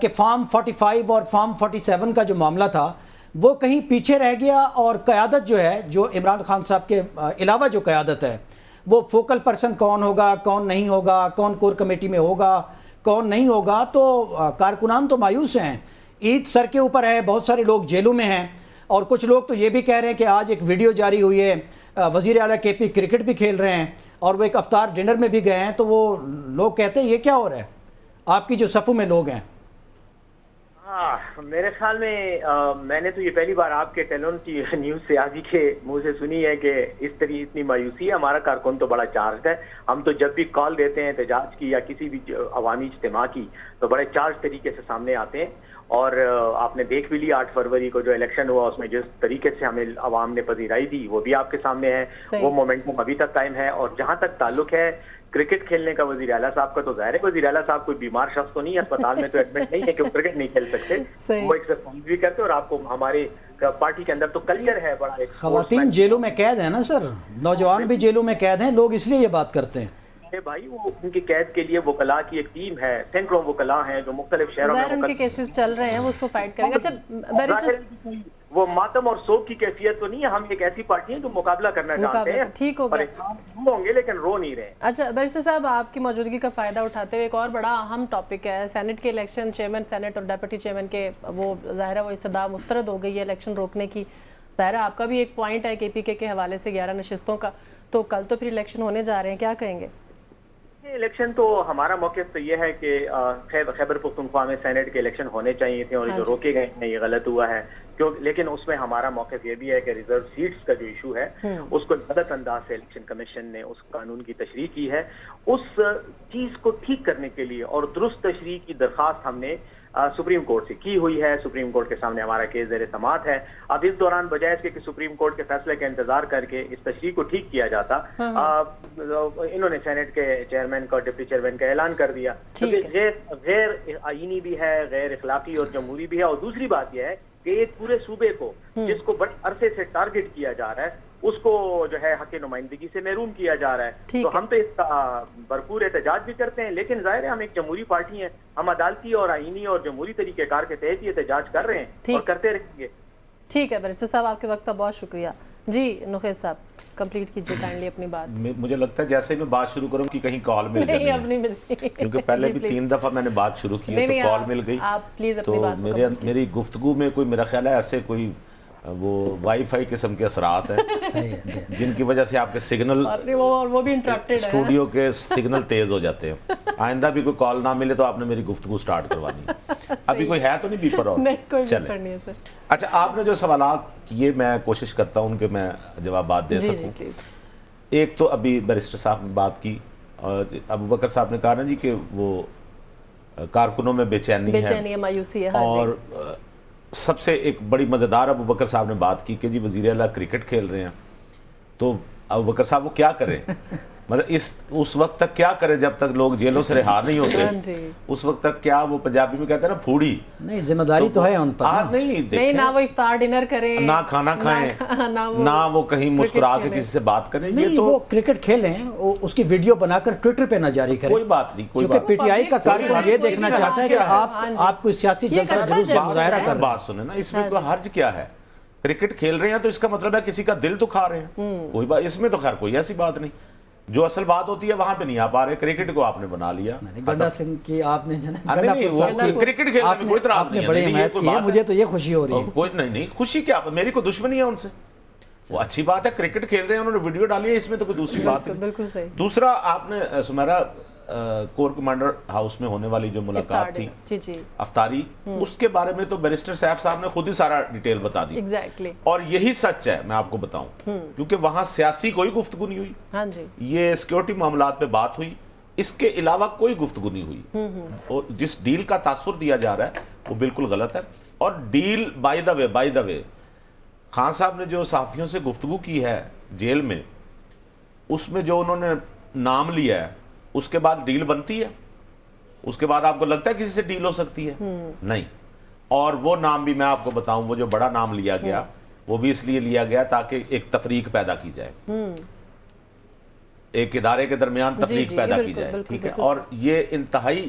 کہ فارم 45 اور فارم 47 کا جو معاملہ تھا وہ کہیں پیچھے رہ گیا، اور قیادت جو ہے، جو عمران خان صاحب کے علاوہ جو قیادت ہے، وہ فوکل پرسن کون ہوگا، کون نہیں ہوگا، کون کور کمیٹی میں ہوگا، کون نہیں ہوگا، تو کارکنان تو مایوس ہیں. عید سر کے اوپر ہے، بہت سارے لوگ جیلوں میں ہیں، اور کچھ لوگ تو یہ بھی کہہ رہے ہیں کہ آج ایک ویڈیو جاری ہوئی ہے، وزیر اعلیٰ کے پی کرکٹ بھی کھیل رہے ہیں اور وہ ایک افطار ڈنر میں بھی گئے ہیں، تو وہ لوگ کہتے ہیں یہ کیا ہو رہا ہے آپ کی جو صفوں میں لوگ ہیں؟ ہاں، میرے خیال میں نے تو یہ پہلی بار آپ کے ٹیلون کی نیوز سے آج ہی کے منہ سے سنی ہے کہ اس طرح اتنی مایوسی ہے. ہمارا کارکن تو بڑا چارجڈ ہے. ہم تو جب بھی کال دیتے ہیں احتجاج کی یا کسی بھی عوامی اجتماع کی تو بڑے چارج طریقے سے سامنے آتے ہیں. اور آپ نے دیکھ بھی لیا 8 فروری کو جو الیکشن ہوا اس میں جس طریقے سے ہمیں عوام نے پذیرائی دی وہ بھی آپ کے سامنے ہے. وہ مومنٹم ابھی تک قائم ہے. اور جہاں تک تعلق ہے کرکٹ کھیلنے کا وزیر اعلیٰ صاحب کا، تو ظاہر ہے وزیر اعلیٰ صاحب کوئی بیمار شخص تو نہیں ہے، اسپتال میں تو ایڈمٹ نہیں ہے کہ وہ کرکٹ نہیں کھیل سکتے. وہ ایکسرسائز بھی کرتے. اور آپ کو ہمارے پارٹی کے اندر تو کلچر ہے بڑا. خواتین جیلوں میں قید ہیں نا سر، نوجوان بھی جیلوں میں قید ہیں، لوگ اس لیے یہ بات کرتے ہیں. بھائی وہ ان کی قید کے لیے وکلاء کی ایک ٹیم ہے، سینکڑوں وکلاء ہیں جو مختلف شہروں میں ان کے کیسز چل رہے ہیں، وہ اس کو فائٹ کریں گے. اچھا بیرسٹر، وہ ماتم اور سوگ کی کیفیت تو نہیں ہے. ہم ایک ایسی پارٹی ہیں جو مقابلہ کرنا چاہتے ہیں. ٹھیک ہو گیا، ہوں گے لیکن رو نہیں رہے. اچھا بیرسٹر صاحب، آپ کی موجودگی کا فائدہ اٹھاتے ہوئے ایک اور بڑا اہم ٹاپک ہے سینٹ کے الیکشن. چیئرمین سینٹ اور ڈیپٹی چیئرمین کے وہ ظاہر ہے وہ استدعا مسترد ہو گئی ہے الیکشن روکنے کی. ظاہر ہے آپ کا بھی ایک پوائنٹ ہے KPK کے حوالے سے 11 نشستوں کا. تو کل تو پھر الیکشن ہونے جا رہے ہیں، کیا کہیں گے؟ الیکشن تو ہمارا موقف تو یہ ہے کہ خیبر پختونخوا میں سینٹ کے الیکشن ہونے چاہیے تھے اور جو روکے گئے ہیں یہ غلط ہوا ہے. لیکن اس میں ہمارا موقف یہ بھی ہے کہ ریزرو سیٹس کا جو ایشو ہے اس کو غلط انداز سے الیکشن کمیشن نے اس قانون کی تشریح کی ہے. اس چیز کو ٹھیک کرنے کے لیے اور درست تشریح کی درخواست ہم نے سپریم کورٹ سے کی ہوئی ہے. سپریم کورٹ کے سامنے ہمارا کیس زیر سماعت ہے. اب اس دوران بجائے اس کے کہ سپریم کورٹ کے فیصلے کا انتظار کر کے اس تشریح کو ٹھیک کیا جاتا، انہوں نے سینٹ کے چیئرمین کا اور ڈپٹی چیئرمین کا اعلان کر دیا، کیونکہ غیر آئینی بھی ہے، غیر اخلاقی اور جمہوری بھی ہے. اور دوسری بات یہ ہے کہ ایک پورے صوبے کو جس کو بڑے عرصے سے ٹارگٹ کیا جا رہا ہے اس کو جو ہے حق نمائندگی سے محروم کیا جا رہا ہے. تو ہم تو اس کا بھرپور احتجاج بھی کرتے ہیں، لیکن ظاہر ہے ہم ایک جمہوری پارٹی ہیں، ہم عدالتی اور آئینی اور جمہوری طریقہ کار کے تحت ہی احتجاج کر رہے ہیں اور کرتے رہیں گے. ٹھیک ہے بیرسٹر صاحب، آپ کے وقت کا بہت شکریہ. جی نخیس صاحب کمپلیٹ کیجیے کائنڈلی اپنی بات. مجھے لگتا ہے جیسے میں بات شروع کروں کہ کہیں کال مل گئی. نہیں اب نہیں ملتی، کیونکہ پہلے بھی 3 دفعہ میں نے بات شروع کی ہے تو کال مل گئی. آپ پلیز اپنی تو بات میری گفتگو میں کوئی میرا خیال ہے ایسے کوئی وہ وائی فائی قسم کے اثرات ہیں جن کی وجہ سے آپ کے سگنل وہ بھی انٹرپٹڈ ہے، اسٹوڈیو کے سگنل تیز ہو جاتے ہیں. آئندہ بھی کوئی کال نہ ملے تو آپ نے میری گفتگو سٹارٹ کروانی ہے. ابھی کوئی ہے تو نہیں بیپر اور نہیں کوئی بیپر نہیں ہے سر. اچھا، آپ نے جو سوالات کیے میں کوشش کرتا ہوں کہ میں جوابات دے سکوں. ایک تو ابھی بیرسٹر صاحب نے بات کی اور ابوبکر صاحب نے کہا نا جی کہ وہ کارکنوں میں بے چینی ہے، مایوسی ہے. اور سب سے ایک بڑی مزیدار ابوبکر صاحب نے بات کی کہ جی وزیر اعلیٰ کرکٹ کھیل رہے ہیں تو ابوبکر صاحب وہ کیا کریں، مطلب اس وقت تک کیا کریں جب تک لوگ جیلوں سے رہا نہیں ہوتے. اس وقت تک کیا وہ پنجابی میں کہتے ہیں نا پھوڑی. نہیں، ذمہ داری تو ہے ان پر. نہیں، نہ وہ افطار ڈنر کریں، نہ کھانا کھائیں، نہ وہ کہیں مسکرا کے کسی سے بات کریں. نہیں، وہ کرکٹ کھیلیں، اس کی ویڈیو بنا کر ٹویٹر پہ نہ جاری کریں. کوئی بات نہیں، کوئی کیونکہ PTI کا کارکن یہ دیکھنا چاہتا ہے کہ آپ کوئی سیاسی جلسہ جلوس سے مظاہرہ کر رہے ہیں. بات سنیں نا، اس میں کوئی حرج کیا ہے؟ کرکٹ کھیل رہے ہیں تو اس کا مطلب ہے کسی کا دل تو کھا رہے ہیں. کوئی بات اس میں تو خیر کوئی ایسی بات نہیں. جو اصل بات ہوتی ہے وہاں پہ نہیں آپ آ رہے. کرکٹ کو آپ نے بنا لیا. گنڈا سنگھ کی آپ نے کرکٹ کھیلنے میں کوئی اعتراض نہیں ہے. بڑی حمایت کی ہے، مجھے تو یہ خوشی ہو رہی ہے. کوئی نہیں، خوشی کیا، میری کوئی دشمنی ہے ان سے. وہ اچھی بات ہے، کرکٹ کھیل رہے ہیں، انہوں نے ویڈیو ڈالی ہے، اس میں تو کوئی دوسری بات نہیں. بالکل صحیح. دوسرا آپ نے سمیرا کور کمانڈر ہاؤس میں ہونے والی جو ملاقات تھی افطاری، اس کے بارے میں تو بیرسٹر سیف صاحب نے خود ہی سارا ڈیٹیل بتا دی. اور یہی سچ ہے، میں آپ کو بتاؤں، کیونکہ وہاں سیاسی کوئی گفتگو نہیں ہوئی. یہ سیکیورٹی معاملات پہ بات ہوئی، اس کے علاوہ کوئی گفتگو نہیں ہوئی. اور جس ڈیل کا تاثر دیا جا رہا ہے وہ بالکل غلط ہے. اور ڈیل بائی دا وے خان صاحب نے جو صحافیوں سے گفتگو کی ہے جیل میں، اس میں جو انہوں نے نام لیا ہے اس کے بعد ڈیل بنتی ہے؟ اس کے بعد آپ کو لگتا ہے کسی سے ڈیل ہو سکتی ہے؟ نہیں. اور وہ نام بھی میں آپ کو بتاؤں، وہ جو بڑا نام لیا گیا وہ بھی اس لیے لیا گیا تاکہ ایک تفریق پیدا کی جائے، ایک ادارے کے درمیان تفریق پیدا کی جائے. ٹھیک ہے. اور یہ انتہائی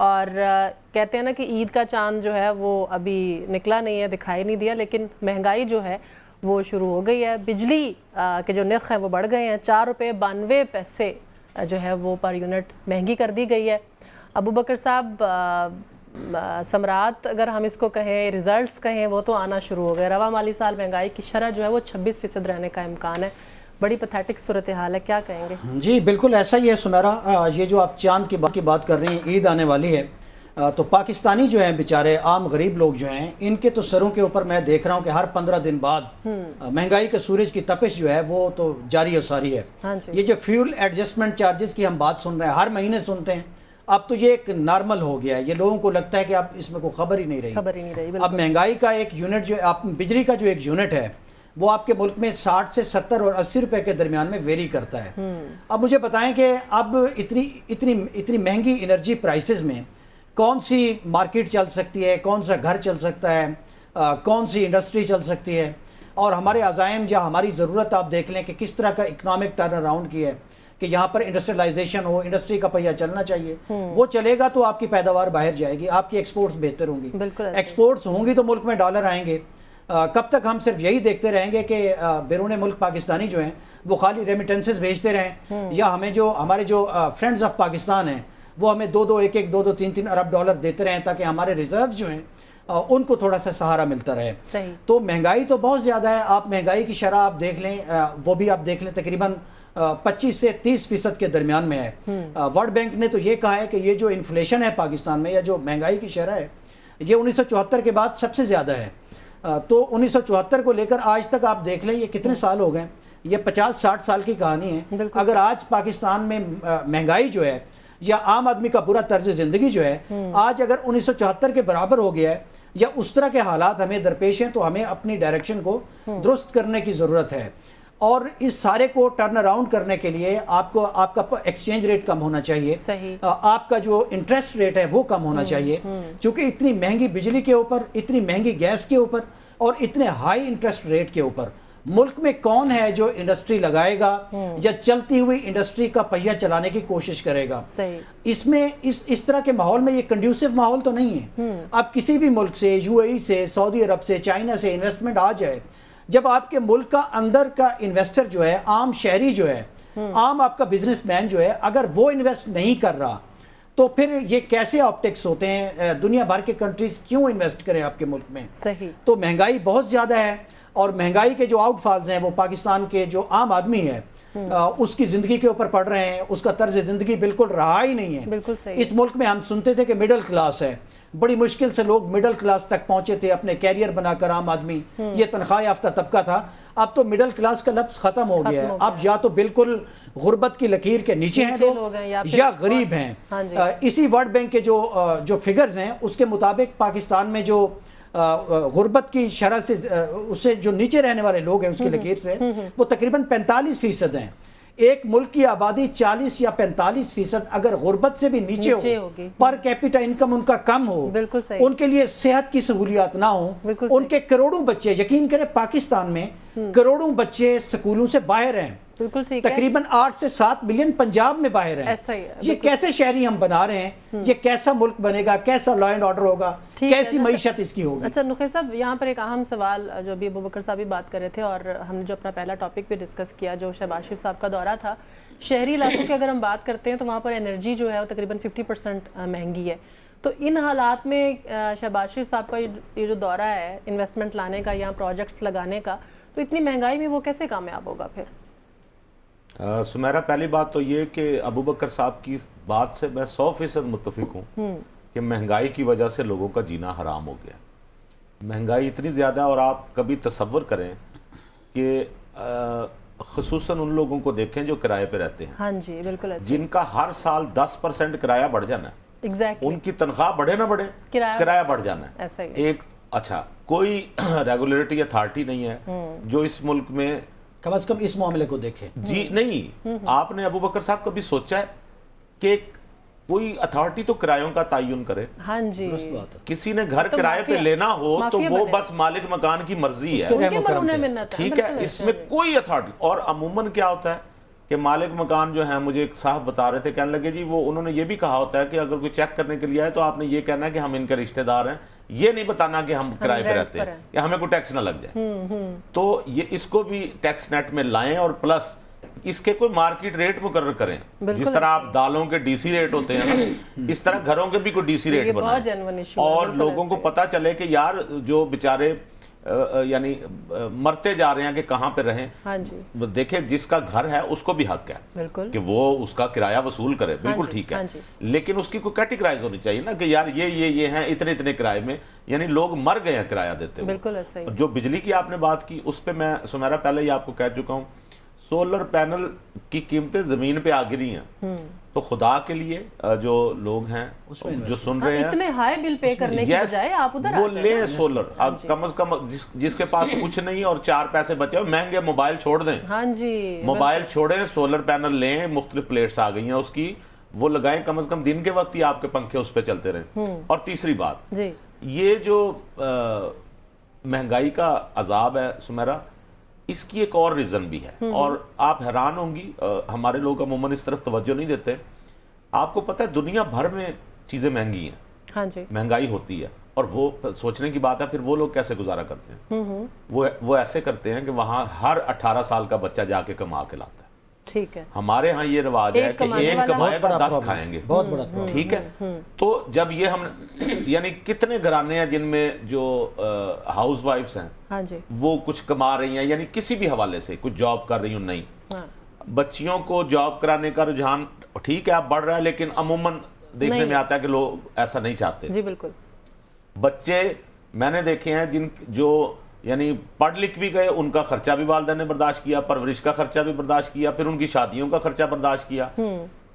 اور کہتے ہیں نا کہ عید کا چاند جو ہے وہ ابھی نکلا نہیں ہے، دکھائی نہیں دیا، لیکن مہنگائی جو ہے وہ شروع ہو گئی ہے۔ بجلی کے جو نرخ ہیں وہ بڑھ گئے ہیں، 4 روپے 92 پیسے جو ہے وہ پر یونٹ مہنگی کر دی گئی ہے۔ ابو بکر صاحب، ثمرات اگر ہم اس کو کہیں، ریزلٹس کہیں، وہ تو آنا شروع ہو گئے۔ رواں مالی سال مہنگائی کی شرح جو ہے وہ 26% رہنے کا امکان ہے۔ بڑی پیتھیٹک صورتحال ہے، کیا کہیں گے؟ جی بالکل ایسا ہی ہے سمیرا، یہ جو آپ چاند کی بات کر رہی ہیں، عید آنے والی ہے، تو پاکستانی جو ہیں بیچارے عام غریب لوگ جو ہیں، ان کے تو سروں کے اوپر میں دیکھ رہا ہوں کہ ہر 15 دن بعد مہنگائی کے سورج کی تپش جو ہے وہ تو جاری و ساری ہے۔ یہ جو فیول ایڈجسٹمنٹ چارجز کی ہم بات سن رہے ہیں، ہر مہینے سنتے ہیں، اب تو یہ ایک نارمل ہو گیا ہے، یہ لوگوں کو لگتا ہے کہ اب اس میں کوئی خبر ہی نہیں رہی۔ اب مہنگائی کا ایک یونٹ جو بجلی کا جو ایک یونٹ ہے وہ آپ کے ملک میں 60 سے 70 اور 80 روپے کے درمیان میں ویری کرتا ہے۔ اب مجھے بتائیں کہ اب اتنی مہنگی انرجی پرائسز میں کون سی مارکیٹ چل سکتی ہے، کون سا گھر چل سکتا ہے، کون سی انڈسٹری چل سکتی ہے، اور ہمارے عزائم یا ہماری ضرورت آپ دیکھ لیں کہ کس طرح کا اکنامک ٹرن اراؤنڈ کی ہے کہ یہاں پر انڈسٹریلائزیشن ہو، انڈسٹری کا پہیہ چلنا چاہیے، وہ چلے گا تو آپ کی پیداوار باہر جائے گی، آپ کی ایکسپورٹس بہتر ہوں گی، ایکسپورٹس ہوں گی تو ملک میں ڈالر آئیں گے۔ کب تک ہم صرف یہی دیکھتے رہیں گے کہ بیرون ملک پاکستانی جو ہیں وہ خالی ریمیٹنسز بھیجتے رہیں، یا ہمیں جو ہمارے جو فرینڈز آف پاکستان ہیں وہ ہمیں 2-3 ارب ڈالر دیتے رہیں تاکہ ہمارے ریزروز جو ہیں ان کو تھوڑا سا سہارا ملتا رہے۔ تو مہنگائی تو بہت زیادہ ہے، آپ مہنگائی کی شرح آپ دیکھ لیں، وہ بھی آپ دیکھ لیں تقریباً 25 سے 30% کے درمیان میں ہے۔ ورلڈ بینک نے تو یہ کہا ہے کہ یہ جو انفلیشن ہے پاکستان میں، یا جو مہنگائی کی شرح ہے، یہ 1974 کے بعد سب سے زیادہ ہے۔ تو 1974 کو لے کر آج تک آپ دیکھ لیں یہ کتنے سال ہو گئے، یہ 50-60 سال کی کہانی ہے۔ اگر آج پاکستان میں مہنگائی جو ہے یا عام آدمی کا برا طرز زندگی جو ہے آج اگر 1974 کے برابر ہو گیا ہے یا اس طرح کے حالات ہمیں درپیش ہیں، تو ہمیں اپنی ڈائریکشن کو درست کرنے کی ضرورت ہے، اور اس سارے کو ٹرن اراؤنڈ کرنے کے لیے آپ کا ایکسچینج ریٹ کم ہونا چاہیے، آپ کا جو انٹرسٹ ریٹ ہے وہ کم ہونا چاہیے، چونکہ اتنی مہنگی بجلی کے اوپر، اتنی مہنگی گیس کے اوپر اور اتنے ہائی انٹرسٹ ریٹ کے اوپر ملک میں کون ہے جو انڈسٹری لگائے گا یا چلتی ہوئی انڈسٹری کا پہیہ چلانے کی کوشش کرے گا؟ اس میں اس طرح کے ماحول میں یہ کنڈیوسو ماحول تو نہیں ہے۔ اب کسی بھی ملک سے، UAE سے، سعودی عرب سے، چائنا سے انویسٹمنٹ آ جائے، جب آپ کے ملک کا اندر کا انویسٹر جو ہے، عام شہری جو ہے، عام آپ کا بزنس مین جو ہے، اگر وہ انویسٹ نہیں کر رہا تو پھر یہ کیسے آپٹکس ہوتے ہیں؟ دنیا بھر کے کنٹریز کیوں انویسٹ کریں آپ کے ملک میں؟ تو مہنگائی بہت زیادہ ہے، اور مہنگائی کے جو آؤٹ فالز ہیں وہ پاکستان کے جو عام آدمی ہے اس کی زندگی کے اوپر پڑ رہے ہیں، اس کا طرز زندگی بالکل رہا ہی نہیں ہے۔ اس ملک میں ہم سنتے تھے کہ مڈل کلاس ہے، بڑی مشکل سے لوگ مڈل کلاس تک پہنچے تھے، اپنے کیریئر بنا کر عام آدمی، یہ تنخواہ یافتہ طبقہ تھا۔ اب تو مڈل کلاس کا لفظ ختم ہو گیا ہے، اب یا تو بالکل غربت کی لکیر کے نیچے ہیں لوگ یا غریب ہیں۔ اسی ورلڈ بینک کے جو فگرز ہیں اس کے مطابق پاکستان میں جو غربت کی شرح سے اس سے جو نیچے رہنے والے لوگ ہیں اس کی لکیر سے، وہ تقریباً 45% ہیں۔ ایک ملک کی آبادی 40 یا 45% اگر غربت سے بھی نیچے ہو، پر کیپیٹا انکم ان کا کم ہو، ان کے لیے صحت کی سہولیات نہ ہوں، ان کے کروڑوں بچے، یقین کریں پاکستان میں کروڑوں بچے سکولوں سے باہر ہیں، تقریباً 8 سے 7 ملین پنجاب میں باہر ہیں۔ یہ کیسے شہری ہم بنا رہے ہیں؟ یہ کیسا ملک بنے گا؟ کیسا لا اینڈ آرڈر ہوگا؟ کیسی معیشت اس کی ہوگی؟ اچھا نقی صاحب، یہاں پر ایک اہم سوال جو ابھی ابو بکر صاحب بھی بات کر رہے تھے، اور ہم نے جو اپنا پہلا ٹاپک بھی ڈسکس کیا جو شہباز شریف صاحب کا دورہ تھا، شہری علاقوں کی اگر ہم بات کرتے ہیں تو وہاں پر انرجی جو ہے وہ تقریباً 50% مہنگی ہے۔ تو ان حالات میں شہباز شریف صاحب کا یہ جو دورہ ہے انویسٹمنٹ لانے کا، یہاں پروجیکٹس لگانے کا، تو اتنی مہنگائی میں وہ کیسے کامیاب ہوگا پھر؟ سمیرا، پہلی بات تو یہ کہ ابو بکر صاحب کی بات سے میں 100% متفق ہوں کہ مہنگائی کی وجہ سے لوگوں کا جینا حرام ہو گیا۔ مہنگائی اتنی زیادہ، اور آپ کبھی تصور کریں کہ خصوصاً ان لوگوں کو دیکھیں جو کرائے پہ رہتے ہیں، ہاں جی بالکل، جن کا ہر سال 10% کرایہ بڑھ جانا ہے، ان کی تنخواہ بڑھے نہ بڑھے، کرایہ بڑھ جانا ہے۔ ایک اچھا کوئی ریگولیٹری اتھارٹی نہیں ہے جو اس ملک میں کم از کم اس معاملے کو دیکھے۔ جی نہیں، آپ نے ابو بکر صاحب کبھی سوچا ہے کہ کوئی اتھارٹی تو کرایوں کا تعین کرے؟ ہاں جی، کسی نے گھر کرائے پہ لینا ہو تو وہ بس مالک مکان کی مرضی ہے، ٹھیک ہے، اس میں کوئی اتھارٹی۔ اور عموماً کیا ہوتا ہے کہ مالک مکان جو ہیں مجھے ایک صاحب بتا رہے تھے, کہنے لگے جی وہ انہوں نے یہ بھی کہا ہوتا ہے کہ اگر کوئی چیک کرنے کے لیے آئے تو آپ نے یہ کہنا ہے کہ ہم ان کے رشتہ دار ہیں, یہ نہیں بتانا کہ ہم کرائے پہ رہتے ہیں یا ہمیں کوئی ٹیکس نہ لگ جائے. تو یہ اس کو بھی ٹیکس نیٹ میں لائیں اور پلس اس کے کوئی مارکیٹ ریٹ مقرر کریں. جس طرح آپ دالوں کے ڈی سی ریٹ ہوتے ہیں نا, اس طرح گھروں کے بھی کوئی ڈی سی ریٹ بنائیں اور لوگوں کو پتہ چلے کہ یار جو بیچارے یعنی مرتے جا رہے ہیں کہ کہاں پہ رہیں. دیکھیں جس کا گھر ہے اس کو بھی حق ہے کہ وہ اس کا کرایہ وصول کرے, بالکل ٹھیک ہے, لیکن اس کی کوئی کیٹیگرائز ہونی چاہیے نا کہ یار یہ ہیں اتنے کرائے میں, یعنی لوگ مر گئے ہیں کرایہ دیتے ہوئے. جو بجلی کی آپ نے بات کی اس پہ میں سمیرا پہلے ہی آپ کو کہہ چکا ہوں, سولر پینل کی قیمتیں زمین پہ آ گری ہیں. تو خدا کے لیے جو لوگ ہیں جو سن رہے ہیں اتنے ہائی بل پے کرنے کی بجائے آپ ادھر وہ لیں سولر. اب کم از کم جس کے پاس کچھ نہیں اور 4 پیسے بچے ہو, مہنگے موبائل چھوڑ دیں, موبائل چھوڑیں, سولر پینل لیں, مختلف پلیٹس آ گئی ہیں اس کی, وہ لگائیں, کم از کم دن کے وقت ہی آپ کے پنکھے اس پہ چلتے رہیں. اور تیسری بات, یہ جو مہنگائی کا عذاب ہے سمیرا, اس کی ایک اور ریزن بھی ہے اور آپ حیران ہوں گی, ہمارے لوگ عموماً اس طرف توجہ نہیں دیتے. آپ کو پتہ ہے دنیا بھر میں چیزیں مہنگی ہیں, مہنگائی ہوتی ہے, اور وہ سوچنے کی بات ہے پھر وہ لوگ کیسے گزارا کرتے ہیں. وہ ایسے کرتے ہیں کہ وہاں ہر 18 سال کا بچہ جا کے کما کے لاتا ہے. ٹھیک ہے, ہمارے ہاں یہ رواج ہے کہ ایک کمائے گا 10 کھائیں گے, بہت بڑا, ٹھیک ہے. تو جب یہ ہم یعنی کتنے گھرانے ہیں جن میں جو ہاؤس وائفس ہیں وہ کچھ کما رہی ہیں, یعنی کسی بھی حوالے سے کچھ جاب کر رہی ہوں, نہیں, بچیوں کو جاب کرانے کا رجحان ٹھیک ہے اب بڑھ رہا ہے, لیکن عموماً دیکھنے میں آتا ہے کہ لوگ ایسا نہیں چاہتے. جی بالکل. بچے میں نے دیکھے ہیں جن جو یعنی پڑھ لکھ بھی گئے, ان کا خرچہ بھی والدین نے برداشت کیا, پرورش کا خرچہ بھی برداشت کیا, پھر ان کی شادیوں کا خرچہ برداشت کیا,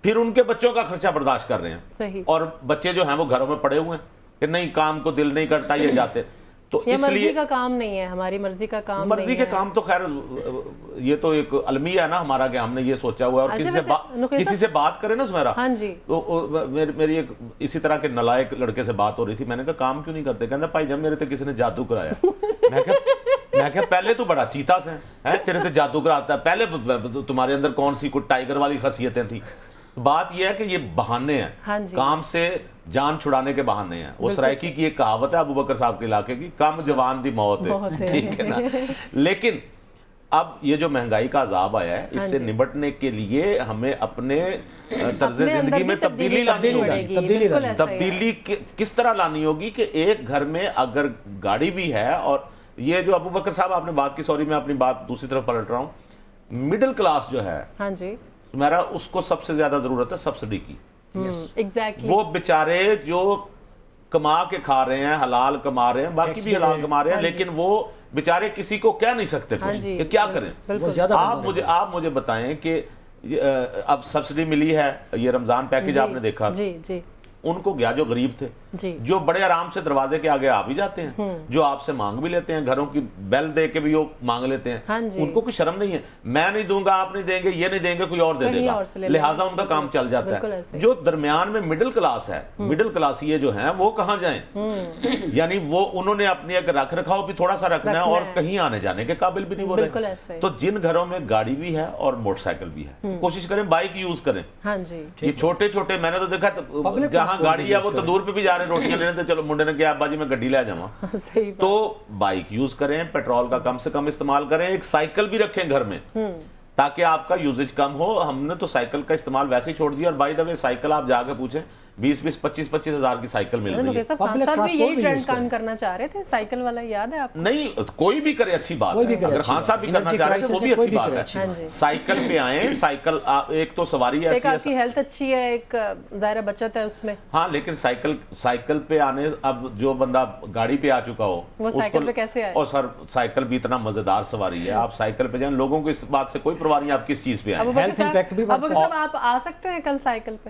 پھر ان کے بچوں کا خرچہ برداشت کر رہے ہیں, اور بچے جو ہیں وہ گھروں میں پڑے ہوئے ہیں کہ نہیں کام کو دل نہیں کرتا, یہ جاتے. تو یہ مرضی کا کام نہیں ہے, ہماری مرضی کا کام نہیں ہے. مرضی کے کام تو خیر یہ تو ایک المیہ ہے نا ہمارا کہ ہم نے یہ سوچا ہوا ہے, اور کسی سے بات کرے نا سمیرا, تو میری ایک اسی طرح کے نلائق لڑکے سے بات ہو رہی تھی. میں نے کہا کام کیوں نہیں کرتے, کہنا بھائی جب میرے تے کسی نے جادو کرایا. میں کہا پہلے تو بڑا چیتا سے ہیں, تیرے تے جادو کراتا ہے, پہلے تمہارے اندر کون سی کوئی ٹائگر والی خاصیتیں تھیں. بات یہ ہے کہ یہ بہانے ہیں, کام سے جان چھڑانے کے بہانے ہیں. وہ سرائکی کی ایک کہاوت ہے ابو بکر صاحب کے علاقے کی, کم جوان دی موت ہے, ٹھیک ہے نا. لیکن اب یہ جو مہنگائی کا عذاب آیا ہے, اس سے نمٹنے کے لیے ہمیں اپنے طرز زندگی میں تبدیلی لانی ہوگی. تبدیلی کس طرح لانی ہوگی کہ ایک گھر میں اگر گاڑی بھی ہے, اور یہ جو ابو بکر صاحب آپ نے بات کی, سوری میں اپنی بات دوسری طرف پلٹ رہا ہوں, مڈل کلاس جو ہے میرا, اس کو سب سے زیادہ ضرورت ہے سبسڈی کی. وہ بیچارے جو کما کے کھا رہے ہیں, حلال کما رہے ہیں, باقی بھی حلال کما رہے ہیں, لیکن وہ بیچارے کسی کو کہہ نہیں سکتے کہ کیا کریں. آپ مجھے بتائیں کہ اب سبسڈی ملی ہے, یہ رمضان پیکیج آپ نے دیکھا, ان کو گیا جو غریب تھے, جو بڑے آرام سے دروازے کے آگے آ بھی جاتے ہیں, جو آپ سے مانگ بھی لیتے ہیں, گھروں کی بیل دے کے بھی وہ مانگ لیتے ہیں, ان کو کوئی شرم نہیں ہے, میں نہیں دوں گا, آپ نہیں دیں گے, یہ نہیں دیں گے, کوئی اور دے دے گا, لہٰذا ان کا کام چل جاتا ہے. جو درمیان میں مڈل کلاس ہے, مڈل کلاسیے جو ہیں وہ کہاں جائیں, یعنی وہ انہوں نے اپنی ایک رکھ رکھاؤ بھی تھوڑا سا رکھنا ہے, اور کہیں آنے جانے کے قابل بھی نہیں ہو رہے. تو جن گھروں میں گاڑی بھی ہے اور موٹر سائیکل بھی ہے, کوشش کریں بائک یوز کریں. یہ چھوٹے چھوٹے میں نے تو دیکھا جہاں گاڑی ہے وہ تو دور پہ بھی جا رہے ہیں روٹیاں لینے, تو چلو منڈے نے کیا ابا جی میں گڈی لے جاؤں. تو بائک یوز کریں, پیٹرول کا کم سے کم استعمال کریں, ایک سائیکل بھی رکھیں گھر میں تاکہ آپ کا یوزج کم ہو. ہم نے تو سائیکل کا استعمال ویسے ہی چھوڑ دیا, اور بائی دا وے سائیکل آپ جا کے پوچھیں 20-25 ہزار کی سائیکل مل رہی ہے. یہی ٹرینڈ کام کرنا چاہ رہے تھے, سائیکل والا یاد ہے آپ؟ نہیں, کوئی بھی کرے اچھی بات ہے, اگر خان صاحب بھی کرنا چاہ رہے ہیں وہ بھی اچھی بات ہے. سائیکل پہ آئیں, سائیکل ایک تو سواری ایک آپ کی ہیلتھ اچھی ہے, ایک ظاہر بچت ہے اس میں. ہاں, لیکن سائیکل پہ آنے, اب جو بندہ گاڑی پہ آ چکا ہو وہ سائیکل پہ کیسے آئے؟ اور سر سائیکل بھی اتنا مزیدار سواری ہے, آپ سائیکل پہ جائیں, لوگوں کو اس بات سے کوئی پرواہ نہیں آپ کس چیز پہ آئیں. ابو بکر صاحب آپ آ سکتے ہیں کل سائیکل پہ؟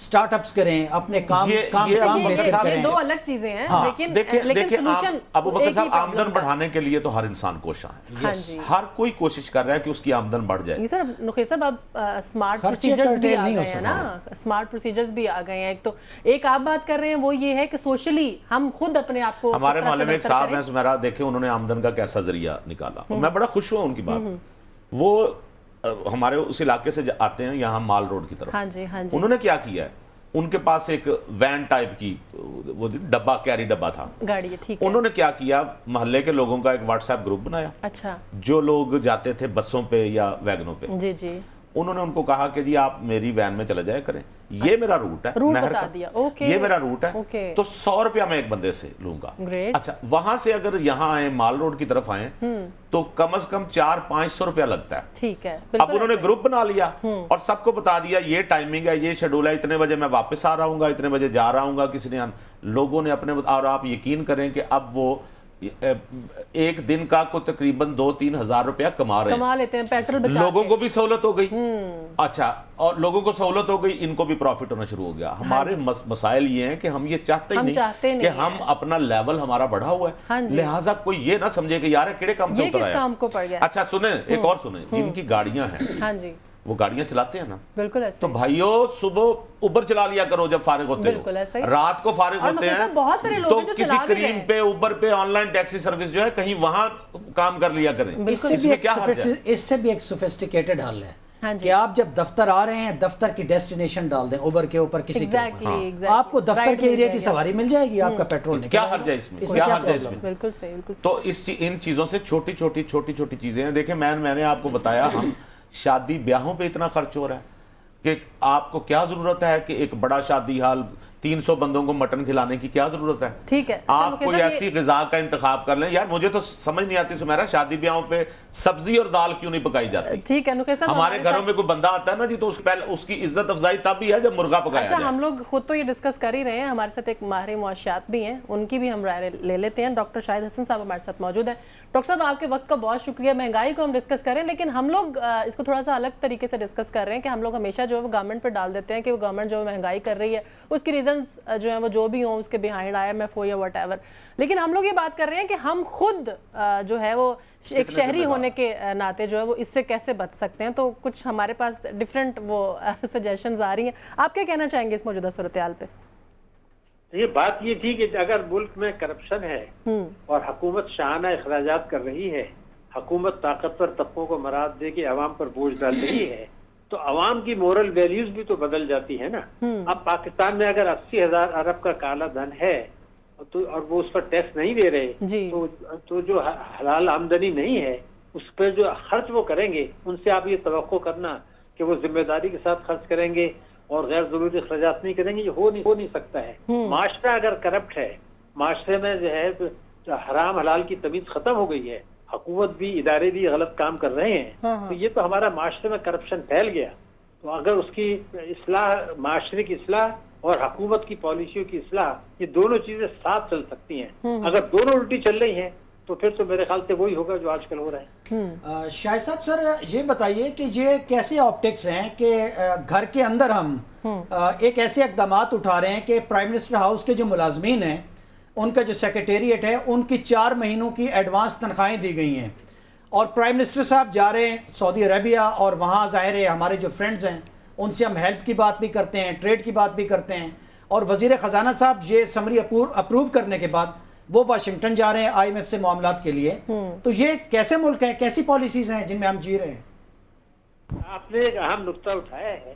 سٹارٹ اپس کریں, اپنے کام بہتر کریں. یہ دو الگ چیزیں ہیں, لیکن دیکھیں سولوشن ابو بکر صاحب, آمدن بڑھانے کے لیے تو ہر انسان کوشاں ہے, ہر کوئی کوشش کر رہا ہے کہ اس کی آمدن بڑھ جائے. سر نخیل صاحب اب اسمارٹ پروسیجرز بھی آ گئے ہیں نا, اسمارٹ پروسیجرز بھی آ گئے ہیں. ایک تو ایک آپ بات کر رہے ہیں وہ یہ ہے کہ سوشلی ہم خود اپنے آپ کو, ہمارے محلے میں ایک صاحب ہیں سمیرا, دیکھیں انہوں نے آمدن کا کیسا ذریعہ نکالا, میں بڑا خوش ہوا ان کی بات. وہ ہمارے اس علاقے سے آتے ہیں یہاں مال روڈ کی طرف, انہوں نے کیا کیا ہے, ان کے پاس ایک وین ٹائپ کی وہ ڈبہ, کیری ڈبہ تھا, گاڑی ہے, ٹھیک ہے. انہوں نے کیا کیا, محلے کے لوگوں کا ایک واٹس ایپ گروپ بنایا, اچھا, جو لوگ جاتے تھے بسوں پہ یا ویگنوں پہ, جی جی, انہوں نے ان کو کہا کہ جی آپ میری وین میں چلے جائے کریں, یہ میرا روٹ ہے, روٹ بتا دیا, یہ میرا روٹ ہے, تو 100 روپیہ میں ایک بندے سے لوں گا. اچھا, وہاں سے اگر یہاں آئیں, مال روڈ کی طرف آئیں, تو کم از کم 400-500 روپیہ لگتا ہے. ٹھیک ہے. اب انہوں نے گروپ بنا لیا اور سب کو بتا دیا یہ ٹائمنگ ہے, یہ شیڈول ہے, اتنے بجے میں واپس آ رہا ہوں گا, اتنے بجے جا رہا ہوں گا. کسی نے, لوگوں نے اپنے, اور آپ یقین کریں کہ اب وہ ایک دن کا کو تقریباً 2-3 ہزار روپیہ کما لیتے ہیں, پیٹرول بچا, لوگوں کو بھی سہولت ہو گئی. اچھا, اور لوگوں کو سہولت ہو گئی, ان کو بھی پروفٹ ہونا شروع ہو گیا. ہمارے مسائل یہ ہیں کہ ہم یہ چاہتے ہی نہیں کہ ہم اپنا لیول ہمارا بڑھا ہوا ہے, لہٰذا کوئی یہ نہ سمجھے کہ یار کیڑے کام سے اتر آیا. اچھا سنیں, ایک اور سنیں, جن کی گاڑیاں ہیں وہ گاڑیاں چلاتے ہیں نا, بالکل ایسے, تو بھائیوں صبح اوبر چلا لیا کرو جب فارغ ہوتے ہو, رات کو فارغ ہوتے ہیں تو کسی کریم پہ, اوبر پہ, آن لائن ٹیکسی سروس جو ہے کہیں وہاں کام کر لیا کریں. اس سے بھی ایک سوفسٹیکیٹڈ حل ہے کہ آپ جب دفتر آ رہے ہیں, دفتر کی ڈیسٹینیشن ڈال دیں اوبر کے اوپر, کسی کے اوپر, آپ کو دفتر کے ایریا کی سواری مل جائے گی, آپ کا پیٹرول کیا حرج ہے اس میں, کیا حرج ہے اس میں. بالکل صحیح. تو ان چیزوں سے چھوٹی چھوٹی چیزیں ہیں. دیکھیں میں نے آپ کو بتایا, ہم شادی بیاہوں پہ اتنا خرچ ہو رہا ہے کہ آپ کو کیا ضرورت ہے کہ ایک بڑا شادی حال 300 بندوں کو مٹن کھلانے کی کیا ضرورت ہے. ٹھیک ہے, آپ کوئی ایسی غذا کا انتخاب کر لیں. یار مجھے تو سمجھ نہیں آتی سمیرا, شادی بیاہوں پہ سبزی اور دال کیوں نہیں پکائی جاتی. ٹھیک ہے نقیل صاحب, ہمارے گھروں میں کوئی بندہ آتا ہے نا جی, تو اس کی عزت افزائی تب ہی ہے جب مرغا پکایا جائے. اچھا, ہم لوگ خود تو یہ ڈسکس کر ہی رہے ہیں, ہمارے ساتھ ایک ماہر معاشیات بھی ہیں, ان کی بھی ہم رائے لے لیتے ہیں. ڈاکٹر شاہد حسن صاحب ہمارے ساتھ موجود ہیں. ڈاکٹر صاحب آپ کے وقت کا بہت شکریہ. مہنگائی کو ہم ڈسکس کریں, لیکن ہم لوگ اس کو تھوڑا سا الگ طریقے سے ڈسکس کر رہے ہیں کہ ہم لوگ ہمیشہ جو ہے وہ گورنمنٹ پہ ڈال دیتے ہیں کہ وہ گورنمنٹ جو مہنگائی کر رہی ہے اس کی ریزنز جو ہیں وہ جو بھی ہوں, اس کے بیہائنڈ IMF ہو یا واٹ ایور. لیکن ہم لوگ یہ بات کر رہے ہیں کہ ہم خود جو ہے وہ ایک شہری ہونے کے ناطے جو ہے وہ اس سے کیسے بچ سکتے ہیں. تو کچھ ہمارے پاس ڈیفرنٹ وہ سجیشنز آ رہی ہیں, آپ کیا کہنا چاہیں گے اس موجودہ صورتحال پہ؟ یہ بات یہ تھی کہ اگر ملک میں کرپشن ہے اور حکومت شاہانہ اخراجات کر رہی ہے, حکومت طاقتور طبقوں کو مراد دے کے عوام پر بوجھ ڈال رہی ہے, تو عوام کی مورل ویلیوز بھی تو بدل جاتی ہے نا. اب پاکستان میں اگر 80,000 ارب کا کالا دھن ہے اور وہ اس پر ٹیکس نہیں دے رہے, تو جو حلال آمدنی نہیں ہے اس پہ جو خرچ وہ کریں گے, ان سے آپ یہ توقع کرنا کہ وہ ذمہ داری کے ساتھ خرچ کریں گے اور غیر ضروری اخراجات نہیں کریں گے, یہ ہو نہیں سکتا ہے. معاشرہ اگر کرپٹ ہے, معاشرے میں جو ہے حرام حلال کی تمیز ختم ہو گئی ہے, حکومت بھی ادارے بھی غلط کام کر رہے ہیں, تو یہ تو ہمارا معاشرے میں کرپشن پھیل گیا. تو اگر اس کی اصلاح, معاشرے کی اصلاح اور حکومت کی پالیسیوں کی اصلاح, یہ دونوں چیزیں ساتھ چل سکتی ہیں. اگر دونوں الٹی چل رہی ہیں تو پھر تو میرے خیال سے وہی ہوگا جو آج کل ہو رہا ہے. شاہد صاحب سر یہ بتائیے کہ یہ کیسے آپٹکس ہیں کہ گھر کے اندر ہم ایک ایسے اقدامات اٹھا رہے ہیں کہ پرائم منسٹر ہاؤس کے جو ملازمین ہیں, ان کا جو سیکریٹریٹ ہے, ان کی 4 مہینوں کی ایڈوانس تنخواہیں دی گئی ہیں, اور پرائم منسٹر صاحب جا رہے ہیں سعودی عربیہ, اور وہاں ظاہر ہے ہمارے جو فرینڈز ہیں ان سے ہم ہیلپ کی بات بھی کرتے ہیں, ٹریڈ کی بات بھی کرتے ہیں, اور وزیر خزانہ صاحب یہ سمری اپروو کرنے کے بعد وہ واشنگٹن جا رہے ہیں IMF سے معاملات کے لیے. تو یہ کیسے ملک ہے, کیسی پالیسیز ہیں جن میں ہم جی رہے ہیں؟ آپ نے ایک اہم نقطہ اٹھایا ہے.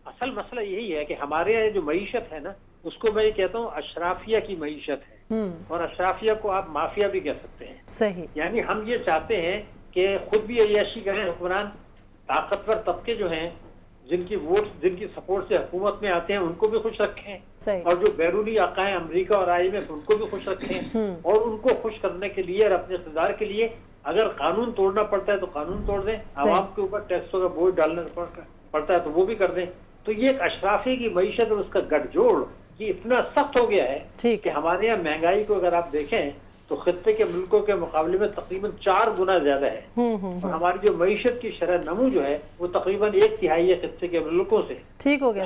اصل مسئلہ یہی ہے کہ ہمارے یہاں جو معیشت ہے نا, اس کو میں یہ کہتا ہوں اشرافیہ کی معیشت ہے, اور اشرافیہ کو آپ مافیا بھی کہہ سکتے ہیں. صحیح. یعنی ہم یہ چاہتے ہیں کہ خود بھی عیاشی کریں حکمران, طاقتور طبقے جو ہیں جن کی ووٹ, جن کی سپورٹ سے حکومت میں آتے ہیں, ان کو بھی خوش رکھیں, اور جو بیرونی آقائیں امریکہ اور IMF ان کو بھی خوش رکھیں, اور ان کو خوش کرنے کے لیے اور اپنے اقتدار کے لیے اگر قانون توڑنا پڑتا ہے تو قانون توڑ دیں, عوام کے اوپر ٹیکسوں کا بوجھ ڈالنا پڑتا ہے تو وہ بھی کر دیں. تو یہ ایک اشرافی کی معیشت اور اس کا گٹھ جوڑ یہ اتنا سخت ہو گیا ہے کہ ہمارے یہاں مہنگائی کو اگر آپ دیکھیں تو خطے کے ملکوں کے مقابلے میں تقریباً 4 گنا زیادہ ہے, اور ہماری جو معیشت کی شرح نمو جو ہے وہ تقریباً 1/3 ہے خطے کے ملکوں سے. ٹھیک ہو گیا.